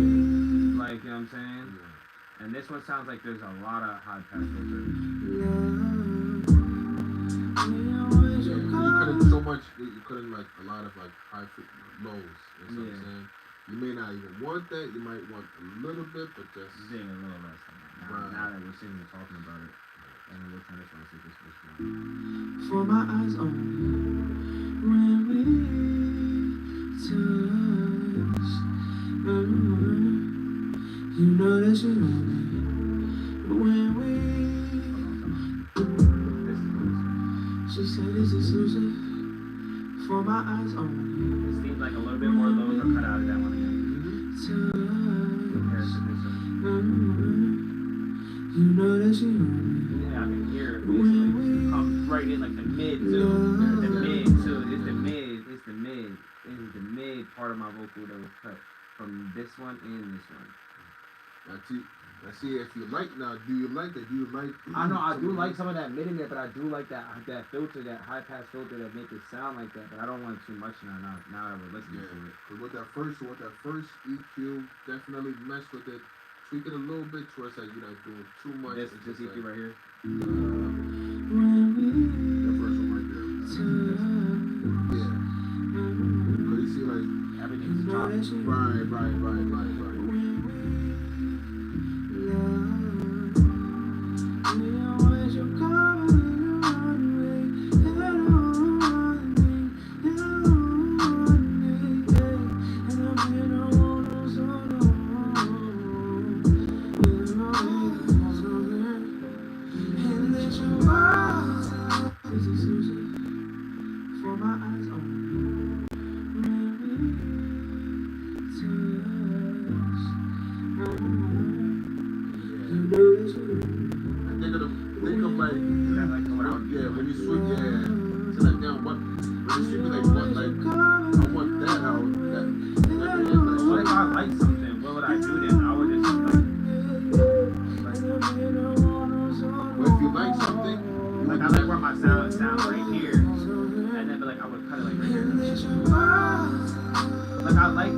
Like, you know what I'm saying? Yeah. And this one sounds like there's a lot of high pass filters. You couldn't so much. You couldn't like a lot of like high lows. You know what I'm saying? You may not even want that. You might want a little bit, but just a little less than that. Now that we're sitting here talking about it, and then we'll turn this one, see if this was going. For my eyes only. When we touch, you know that you know me. When we, she said it's exclusive for my eyes only. It seems like a little bit more lows are cut out of that one again. Compared to this one. You know that you know me. Yeah, I can hear it. It comes right in like the mid too. The mid too. It's the mid. It's the mid. It is the mid part of my vocal that was cut from this one and this one. Now, see, I see if you like now. Do you like that? Do you like? I know I do like some of that mid in there, but I do like that filter, that high pass filter that make it sound like that. But I don't want too much now. Now that we're listening to it. Cause with that first EQ, definitely mess with it. Tweak it a little bit to where it's like you're not doing too much. This EQ right here. That first one right there. Yeah. Cause you see like Everything's chopped. right. Think of like when you switch to like now what when you switch like what like I want that out that What if I like something? What would I do then? I would just well, if you like something like I like where my sound sounds right here, and then like I would cut it like right here. Like I like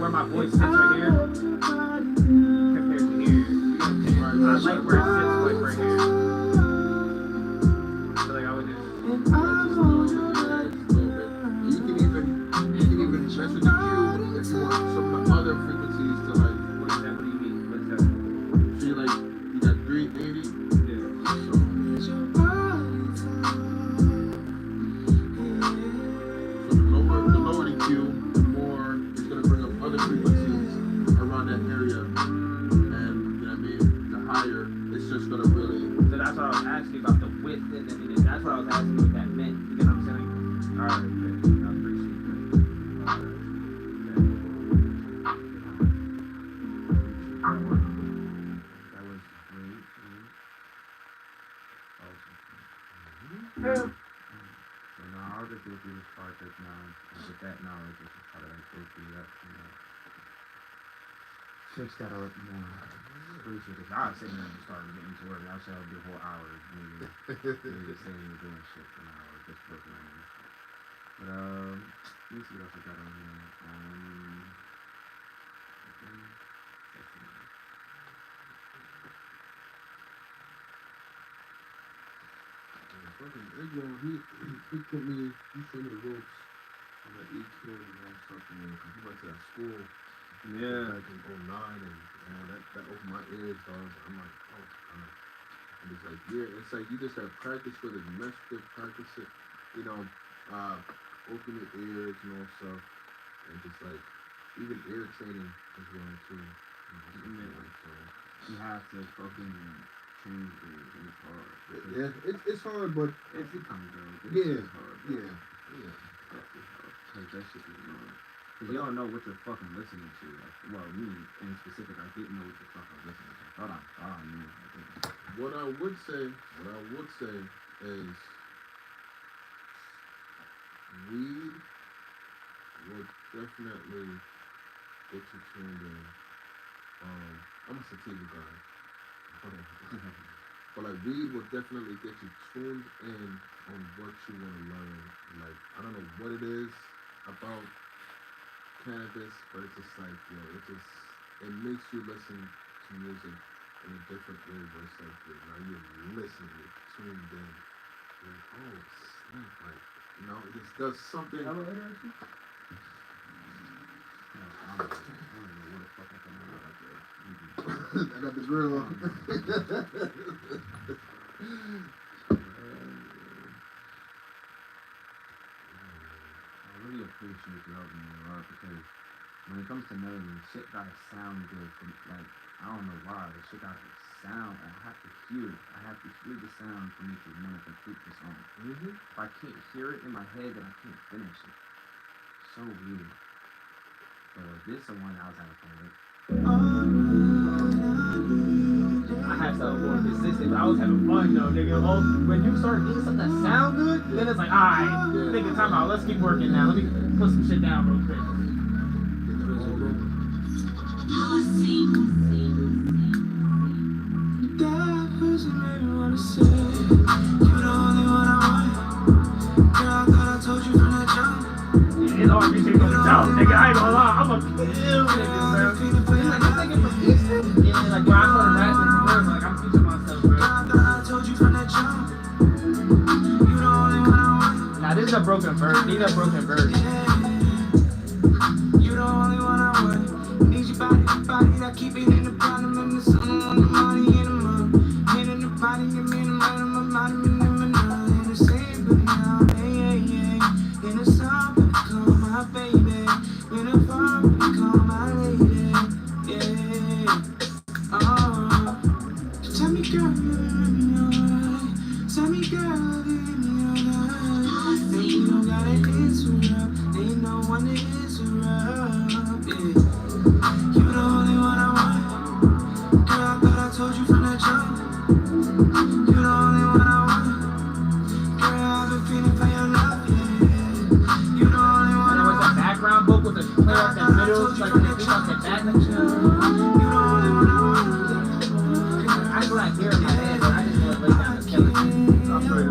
where my voice sits right here compared to here. I like where it sits like right here. So like I would just you can even mess with the cue if you want some of the other frequencies to like what is that? What do you mean? What is that? so you like you got 380 Yeah. So the lower the cue, the more it's gonna bring up other frequencies around that area, and you know what I mean. The higher, it's just gonna really. So that's what I was asking about the width, and that's what I was asking what that meant. You get what I'm saying? All right, good. I appreciate that. All right. That was great. So now I'll just go through this process now, and with that knowledge, just try to like go through that, fix that up more. Appreciate it. I was sitting there and started getting to work. I should have the whole hour maybe just sitting and doing shit for an hour, just working on this. But let me see what else I got on here. Fucking Edwin, he put me, he showed me the ropes on that EQ and all stuff, man. Cause he went to that school back in 09, and that opened my ears, dog. I'm like, oh god. And it's like, yeah, it's like you just have practice with it, mess with it, practice it, you know, open your ears and all stuff, and just like even ear training as well too. You have to fucking change things, and it's hard. Yeah, it's hard, but It's becoming good. yeah, It's hard. yeah. That's hard. Cause that shit is annoying. Cause you don't know what you're fucking listening to. Like, well, me in specific, I didn't know what the fuck I was listening to. Hold on, man. What I would say is weed will definitely get you tuned in. I'm a sativa guy. But like weed will definitely get you tuned in on what you want to learn. Like I don't know what it is about cannabis, but it's just like it makes you listen to music in a different way where it's like now you're listening, you're tuned in. You're like, oh snap, like it just does something. I don't know what the fuck I can do out there. I got the grill on. I really appreciate you helping me a lot because when it comes to melody, shit gotta sound good. Like, I don't know why, but shit gotta sound. I have to hear it. I have to hear the sound for me to want to complete the song. If I can't hear it in my head, then I can't finish it. So weird. But this is the one I was having fun with. I had something more consistent, but I was having fun though, nigga. When you start getting something that sound good, then it's like, alright, nigga, time out, let's keep working now. Let me put some shit down real quick. dumb, nigga. I ain't gonna lie. I'm a kill niggas, bro. Like, this nigga from Easton? Yeah, like, when I started rapping for real, like, I'm teaching myself, bro. Now, this is a broken verse. These are broken verse. You the only one I want. Need your body, I keep it in the bottom and the sun on the money in the mud. Hit in the body, give me the money, my money, in the same, but now, hey. In the sun, but call my baby. In the farm, but call my lady. Yeah. Tell me, girl, tell me, girl, they don't gotta answer up. They know when it is up. Yeah. You the only one I want. Girl, I thought I told you from the jump. You the only one I want. Girl, I've been feeling for your love. Yeah. You the only one I want. With the background vocal, the play up the middle, like when they up the back, like, you the only one I want. I just want to hear in my head, but I just want to lay down and kill it. I'm sorry,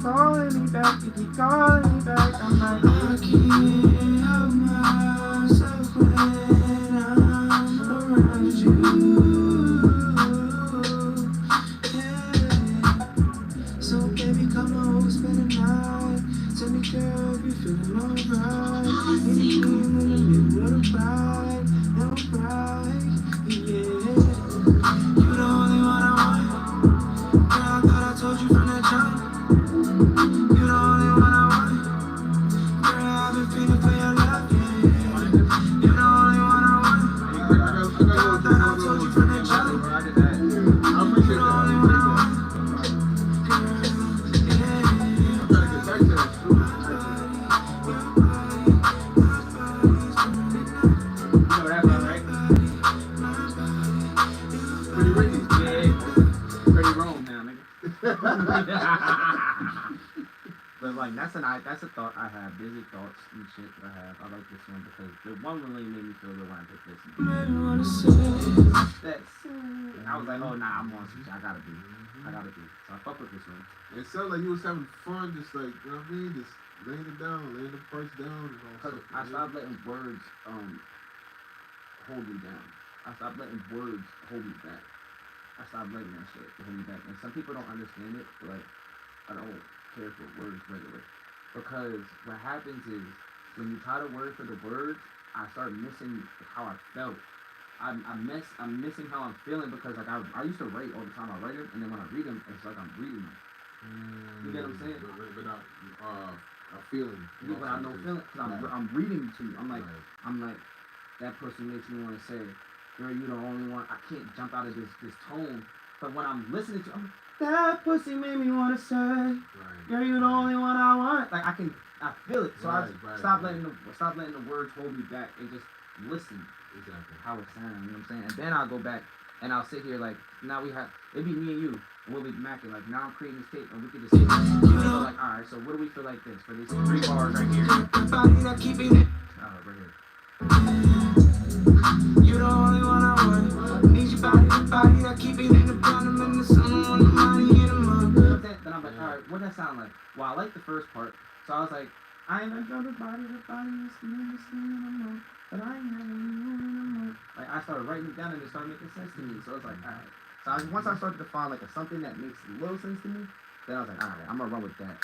calling me back, you keep calling me back. I'm like, I can't help myself when I'm around you. Yeah. So baby, come on, spend the night. Tell me, girl, if you feeling alright. Anything in the middle of the ride, no right, yeah. You the only one I want. Girl, I thought I told you from the jump. You the only one I want. Girl, I've been feeling for your love, yeah. You the only one I want. Girl, I thought I told you from the jump. I You appreciate the only one I want. Girl, yeah. I'm trying to get back to that shit. you know that one, right? Pretty Ricky. Yeah, pretty Rome now, nigga. But like that's a thought I have, busy thoughts and shit that I have. I like this one because the one really made me feel good when I picked this. Maybe wanna say That's I was like, oh nah, I'm on some shit. I gotta do. So I fuck with this one. It sounded like you was having fun, just like, you know what I mean? Just laying it down, laying the parts down and all Cause stuff. I stopped letting words hold me down. I stopped letting words hold me back. I stopped letting that shit hold me back. And some people don't understand it, but I don't care for words regularly. Because what happens is when you try to word for the words, I start missing how I felt. I'm missing how I'm feeling because like I used to write all the time. I write them and then when I read them, it's like I'm reading them. You get what I'm saying? Without a feeling. But I don't feel it because I'm reading to you. I'm like that person makes me want to say, girl, you the only one. I can't jump out of this tone. But when I'm listening to, I'm like, that pussy made me want to say, girl, you the only one I want. Like I feel it. So I stop letting the words hold me back and just listen. Exactly. How it sounds. You know what I'm saying? And then I'll go back and I'll sit here like now it'd be me and you. And we'll be macking like now I'm creating this tape and we can just sit here and go like, all right, so what do we feel like this for these 3 bars right here? right Right here. You the only one I want. Need your body, I keep it in the bottom and the sun on the money in the mud. Then I'm like, all right, what that sound like? Well, I like the first part, so I was like, I ain't like the body is skin, but I ain't having you in the mood. Like I started writing it down and it started making sense to me. So it's like, all right. So once I started to find like something that makes a little sense to me, then I was like, all right, I'm gonna run with that.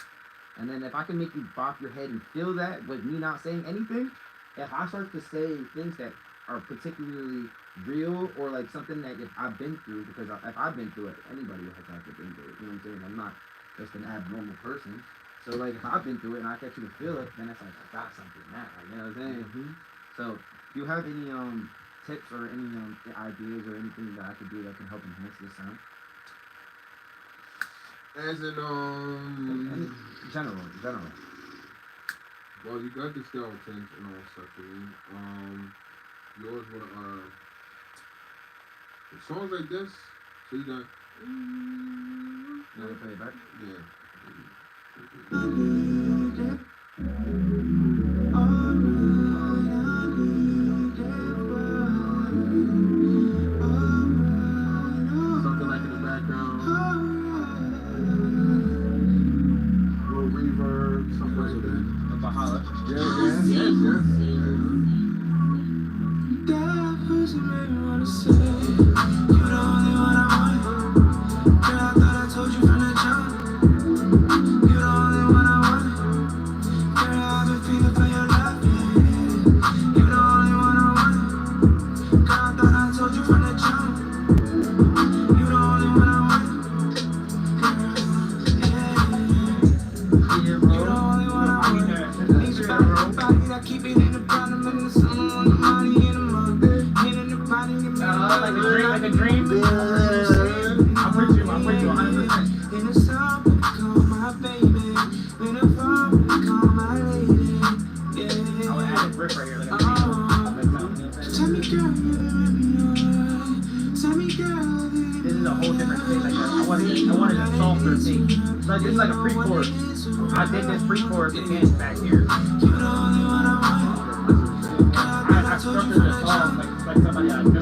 And then if I can make you bop your head and feel that with me not saying anything, if I start to say things that are particularly real or like something that if I've been through, because if I've been through it, anybody has actually been through it. You know what I'm saying? I'm not just an abnormal person. So like if I've been through it and I get you to feel it, then it's like I got something now. You know what I'm saying? Mm-hmm. So do you have any tips or any ideas or anything that I could do that can help enhance this sound? As in, General. Well, you got the skeletons and all stuff for me. You always wanna, songs like this, so you got, You want to play it back? yeah. Something like in the background. like a dream. I'm with you 100%. In the sun, call my baby. In the fall, call my lady. Yeah. I would add a riff right here. Like Tell me, girl, tell me, girl. this is a whole different thing. Like I wanted a softer thing. Like it's like a pre-chorus. I did this pre-chorus again back here. I structured the song like somebody I knew.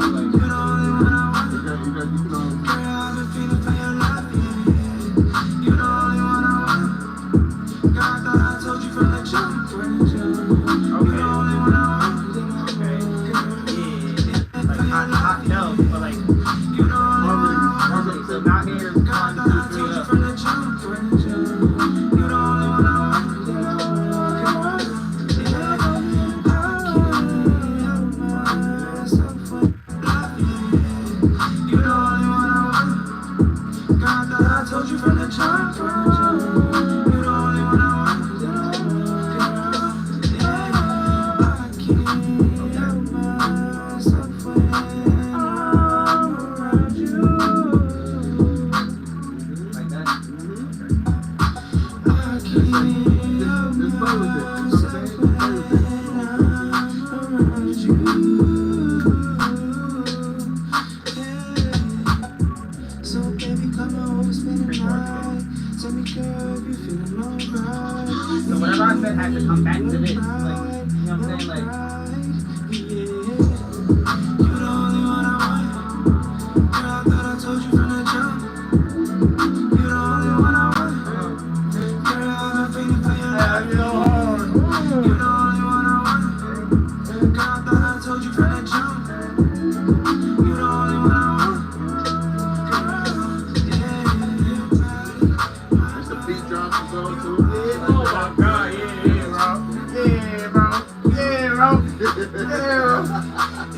Like hot notes, but like normally, so not here. 1, 2, 3 up. So whatever I said had to come back to this. Like, you know what I'm saying? Like,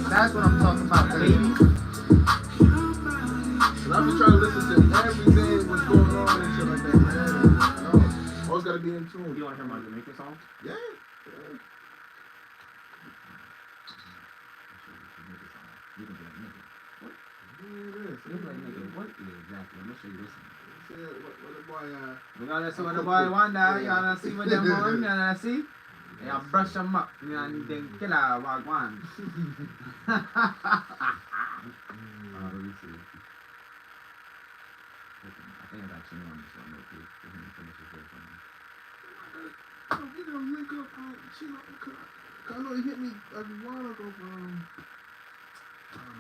that's what I'm talking about, baby. I'm just trying to listen to everything what's going on and shit like that, man. Always gotta be in tune. You want to hear my Jamaican song? Yeah. You can be like, nigga, what? You can be like, nigga, what? Yeah, exactly. I'm gonna show you this one. What the boy, We gotta see what the boy want now. You gotta see what them want. You gotta see. Yeah, brush them up. You know, and then kill her while one. Let me see. I think I actually want this one real quick. Let me finish this real quick. We gotta link up. I know he hit me like a while ago.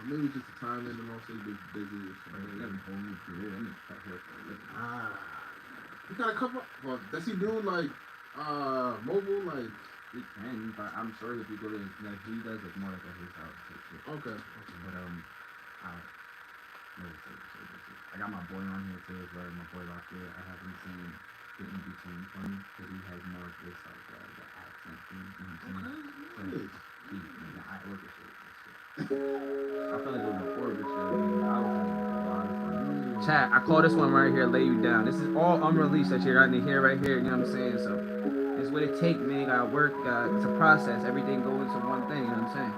Maybe just the time and also he's busy or something. You got a whole new career. I'm gonna cut here for a living. He got a couple. Well, does he do like mobile like? He can, but I'm sure if you go to like he does like more like a his house type shit. Okay. But I got my boy on here too as well. My boy Rock here. I haven't seen the in between for me because he has more of this like the accent thing. You know what I'm saying? So I orchestrate this shit. I feel like it was before this shit. I was having a lot of fun. Chat, I call this one right here, Lay You Down. This is all unreleased that you're right in here, right here. You know what I'm saying? So it's what it take, man. Gotta work. It's a process. Everything goes into one thing. You know what I'm saying?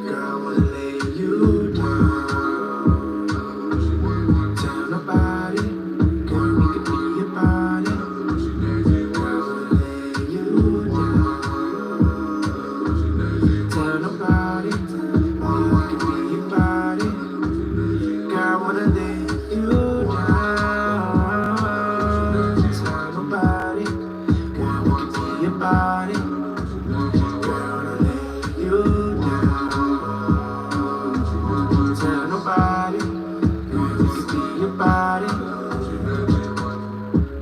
Girl, I wanna lay you down. Tell nobody. Girl, we could be about it. Girl, I wanna lay you down. Tell nobody. Girl, we could be about it. Girl, I wanna lay you down. Tell nobody. Girl, we could be about it. Girl, I wanna lay you down. Tell nobody, girl, you can be about it.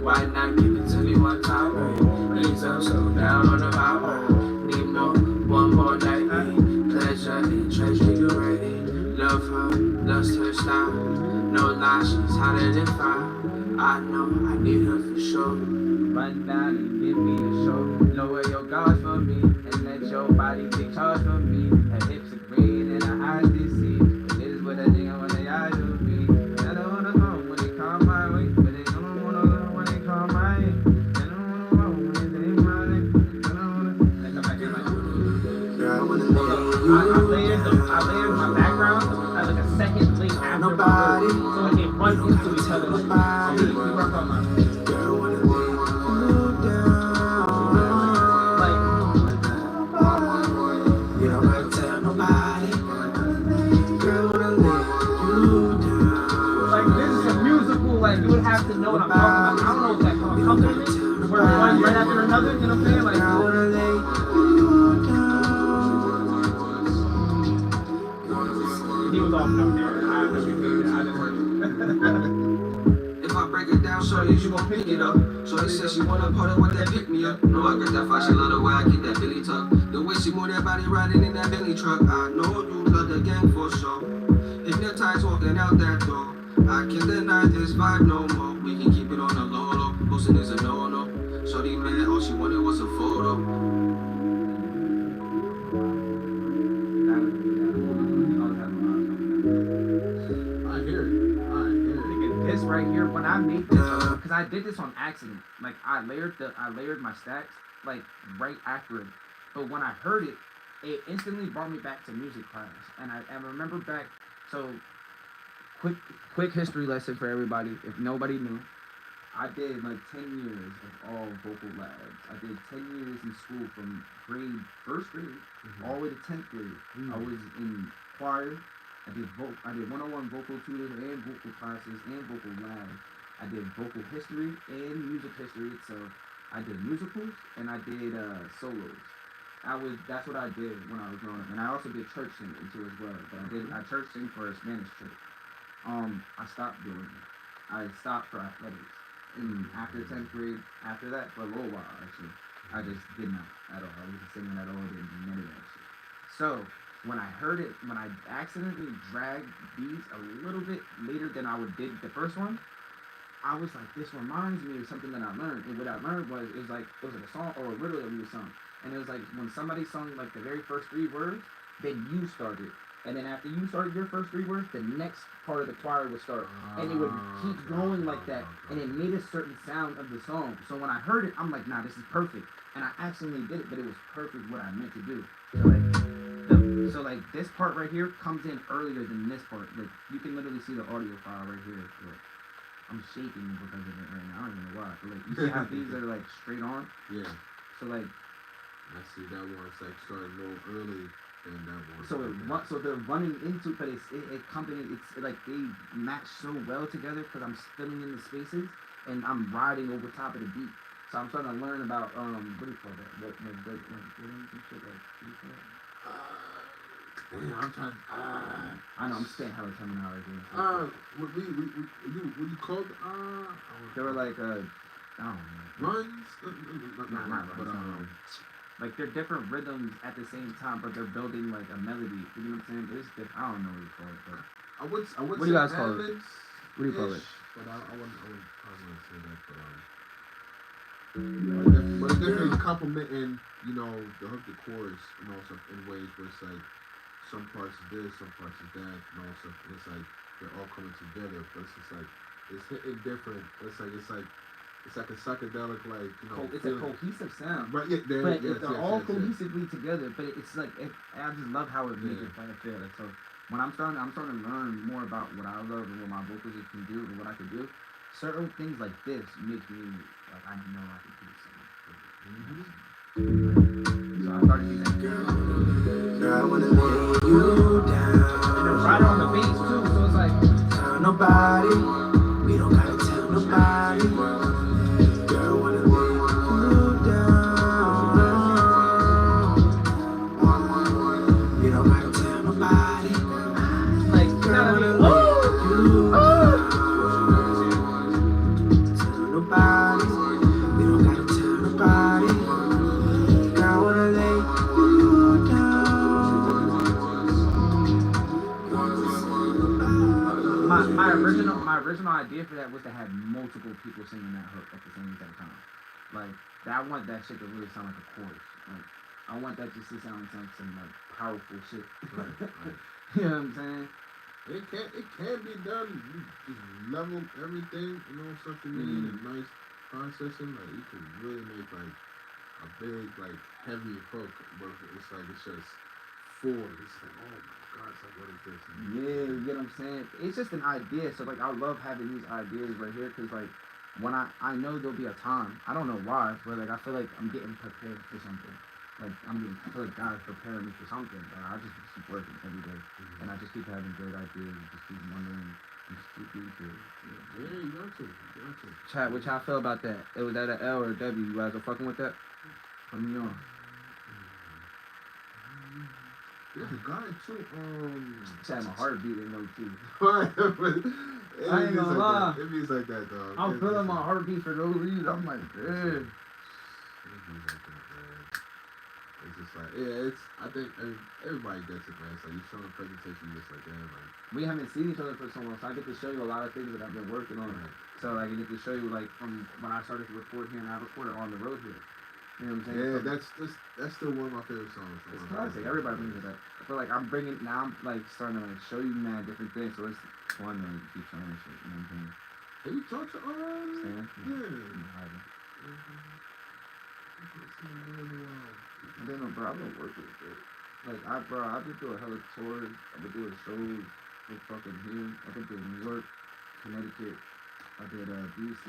Why not give it to me one time, baby? Please, I'm so down on the vibe. Need more, one more night, baby. Pleasure and treasure, you ready? Love her, lust her style. No lie, she's hotter than fire. I know, I need her for sure. Run down and give me a show. Lower your guards for me and let your body take charge for me. Her hips are green and her eyes deceive. But this is what I think I want the eyes to be. I don't wanna come when they come my way, but they don't wanna love when they come my way. I don't wanna roll when they my way. I don't wanna. Girl, I wanna lay nobody. Girl, Wanna lay you down. Like, you don't gotta tell nobody. Girl, wanna lay you down. like this is a musical. Like you would have to know what I'm talking about. I don't know if that accompaniment where one right after another. You know what I'm saying? Like. I wanna lay you down. He was off note there. I just heard If I break it down, shorty, she gon' pick it up. Shorty said she wanna party with that pick me up. No, I got that fire, she love the way I keep that Billy tuck. The way she move that body riding in that Bentley truck. I know you love the gang for sure. Hypnotized walking out that door. I can't deny this vibe no more. We can keep it on the low low. Boosting is a no no. Shorty man, all she wanted was a photo. I hear it. this right here when I made this, because I did this on accident. Like I layered my stacks like right after it. But when I heard it, it instantly brought me back to music class, and I remember back. So quick history lesson for everybody. If nobody knew, I did like 10 years of all vocal labs. I did 10 years in school from first grade, all the way to 10th grade. I was in choir. I did 101 vocal tutors and vocal classes and vocal labs. I did vocal history and music history itself. I did musicals and I did solos. That's what I did when I was growing up, and I also did church singing too as well. But I church sing for a Spanish church. I stopped doing it. I stopped for athletics. And after 10th grade, after that, for a little while actually, I just did not at all. I wasn't singing at all. I didn't do none of that shit. So when I heard it, when I accidentally dragged beats a little bit later than I did the first one, I was like, this reminds me of something that I learned. And what I learned was, it was like a song or a riddle that we were sung. And it was like when somebody sung like the very first 3 words, then you started. And then after you started your first 3 words, the next part of the choir would start. And it would keep going like that. And it made a certain sound of the song. So when I heard it, I'm like, nah, this is perfect. And I accidentally did it, but it was perfect what I meant to do. So like this part right here comes in earlier than this part. Like you can literally see the audio file right here. Like, I'm shaking because of it right now. I don't even know why. But like you see how these are like straight on? Yeah. So like I see that one's like starting a little early and that one. So they're running into, but it's like they match so well together because I'm filling in the spaces and I'm riding over top of the beat. So I'm trying to learn about what do you call that? What shit like? I'm trying. I know I'm staying hella terminology. What you called? They were like I don't know. Runs? Not runs. Like they're different rhythms at the same time, but they're building like a melody. You know what I'm saying? It's different. I don't know what you call it, but I would. What do you guys call it? What do you call it? But I wouldn't say that. But it's definitely complimenting, you know, the hook, the chorus, and also in ways where it's like some parts is this, some parts is that, and also it's like they're all coming together, but it's just like it's hitting different. It's like a psychedelic, like, you know, it's a cohesive sound. Right? Yeah, they're all cohesively together. But it's like I just love how it makes it feel. Like, so when I'm starting to learn more about what I love and what my vocals can do and what I can do. Certain things like this make me like I know I can do something. So I started using Girl, I wanna lay you down. And then right on the bass too, so it's like tell nobody. We don't gotta tell nobody. Girl, I wanna lay you down. We don't gotta tell nobody. Like you know what I mean? Nobody, we don't gotta tell nobody. Girl, I wanna lay you down. My original idea for that was to have multiple people singing that hook at the same exact time. Like I want that shit to really sound like a chorus. Like I want that just to sound like some like powerful shit. Right. You know what I'm saying? It can be done. You just level everything, you know, something in a nice processing. Like you can really make like a big, like heavy hook, but it's like it's just before. It's like, oh my god, it's like, what is this? Yeah, you get what I'm saying? It's just an idea. So like I love having these ideas right here because like when I know there'll be a time. I don't know why, but like I feel like I'm getting prepared for something. Like I feel like God's preparing me for something. And I just keep working every day, and I just keep having great ideas, and just keep wondering, and just keep being curious. Yeah, you got to. Chat, what y'all feel about that? Was that an L or a W? You guys are fucking with that? Put me on. There's a guy too. Chat, my heartbeat in though too. I ain't gonna lie. It means like that, dog. I'm feeling my heartbeat for no reason. I'm like, yeah. It means like that, man. It's just like, yeah, it's. I think everybody gets it, man. It's like you show a presentation, just like, damn, like. We haven't seen each other for so long, so I get to show you a lot of things that I've been working on. Right. So like, I get to show you like from when I started to record here, and I recorded on the road here. You know what I'm saying? Yeah, so, that's still one of my favorite songs. It's classic. Everybody brings it up. I feel like I'm bringing now. I'm like starting to like show you mad different things, so it's fun to like, keep showing this shit. You know what I'm saying? Have you talked to Stan? Yeah. I didn't know, bro. I've been working with it. Like I've been doing hella tours. I've been doing shows with fucking here. I've been doing New York, Connecticut. I did DC.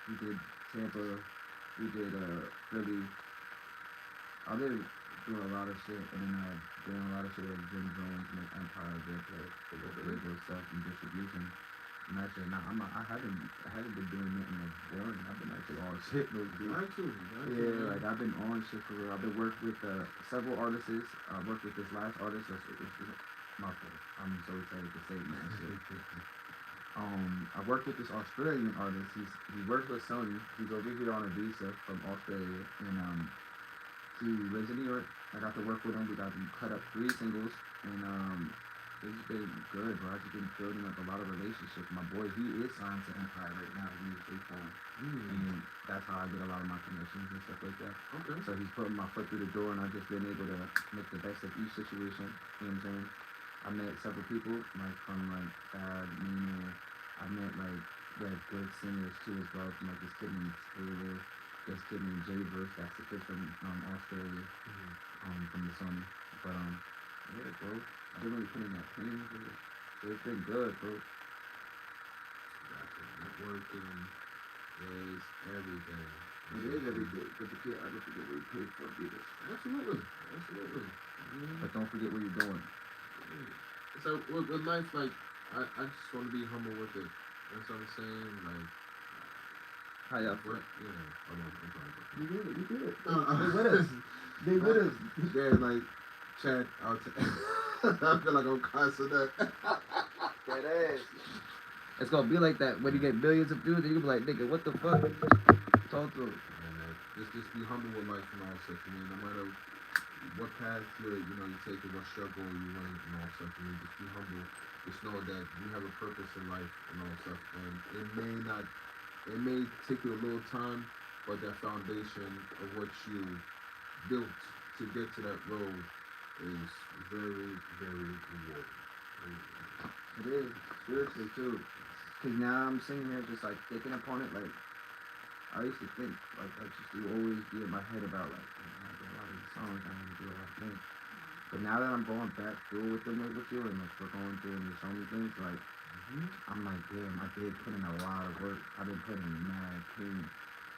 We did Tampa. We did Philly. I've been doing a lot of shit, and then doing a lot of shit with Jim Jones and like Empire Airplay for the label stuff and distribution. And actually, I haven't been doing nothing like boring. I've been actually on shit those days. Yeah, like I've been on shit for real. I've been working with several artists. I worked with this last artist. It's my fault. I'm so excited to say that shit. I worked with this Australian artist. He works with Sony. He's over here on a visa from Australia, and he lives in New York. I got to work with him. We got to cut up 3 singles, and it's been good, bro. I've just been building up a lot of relationships. My boy, he is signed to Empire right now. He's A-Form, and that's how I get a lot of my connections and stuff like that. Okay. So he's putting my foot through the door, and I've just been able to make the best of each situation. You know what I'm saying? I met several people, like from like Fab, Nina. I met like good singers too as well, from like this kid named Taylor, this kid named Jay Verse, that's the kid from Australia, from the Sony. But yeah, bro, I've been really putting that pain into it. So it's been good, bro. Networking is everything. It is everything, but you can't ever forget where you paid for it either. Absolutely. But don't forget where you're going. So with life, like I just want to be humble with it. That's what I'm saying. Like, how y'all what? You know, I'm sorry. You did it. They with us. They with us. Yeah, like, Chad, I feel like I'm cussing that. That ass. It's gonna be like that when you get billions of views, and you be like, nigga, what the fuck? Talk to him. And just be humble with life and all stuff. I mean, no matter what path you take and what struggle you win and all stuff. I mean, just be humble. Just know that you have a purpose in life and all stuff. And it may take you a little time, but that foundation of what you built to get to that road is very, very rewarding. It is, seriously too. Cause now I'm sitting here just like thinking upon it. Like I used to think, like I just would always be in my head about like, I do a lot of these songs, I need to do a lot of things. But now that I'm going back through with them with you, and like we're going through and you're showing me things, like I'm like, damn, I did put in a lot of work. I've been putting in mad pain.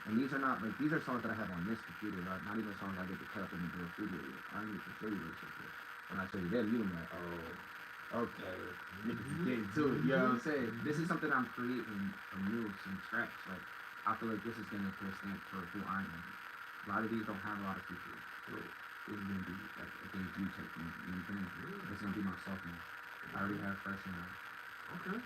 And these are songs that I have on this computer, right? Not even songs I get to cut up in the real studio with. I don't even show you this shit yet. When I show you them, you're like, oh, okay. Niggas is getting to it, you know what I'm saying? This is something I'm creating from new, from scratch. Like, I feel like this is gonna put a stamp for who I am. A lot of these don't have a lot of features. So this is gonna be like a debut type thing, you know what I'm saying? It's gonna be my sophomore. I already have freshman now. Okay.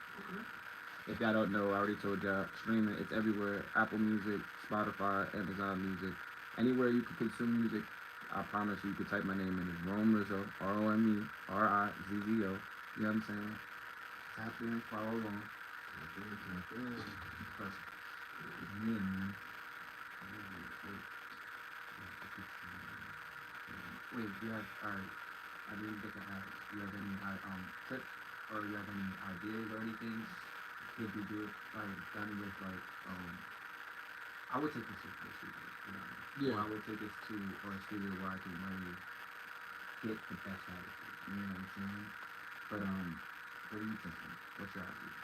If y'all don't know, I already told y'all, streaming, it's everywhere. Apple Music, Spotify, Amazon Music. Anywhere you can consume music, I promise you can type my name in. It's Rome Rizzo, ROME, RIZZO. You know what I'm saying? Tap in, follow along. Trust me, man. Wait, do you have, alright, I didn't get to ask, do you have any tips, or you have any ideas or anything? Could you do it, done with, I would take this to a studio, you know? Yeah. Or I would take this to a studio where I can learn get the best out of it. You know what I'm saying? But what are you thinking? What's your idea?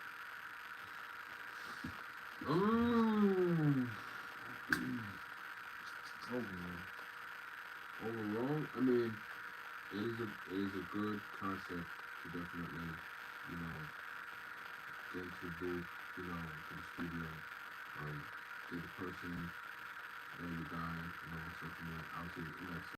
Overall, I mean, it is a good concept to definitely, you know, get into the booth, you know, to the studio, get the person, the guy, you know, sophomore, obviously, you know,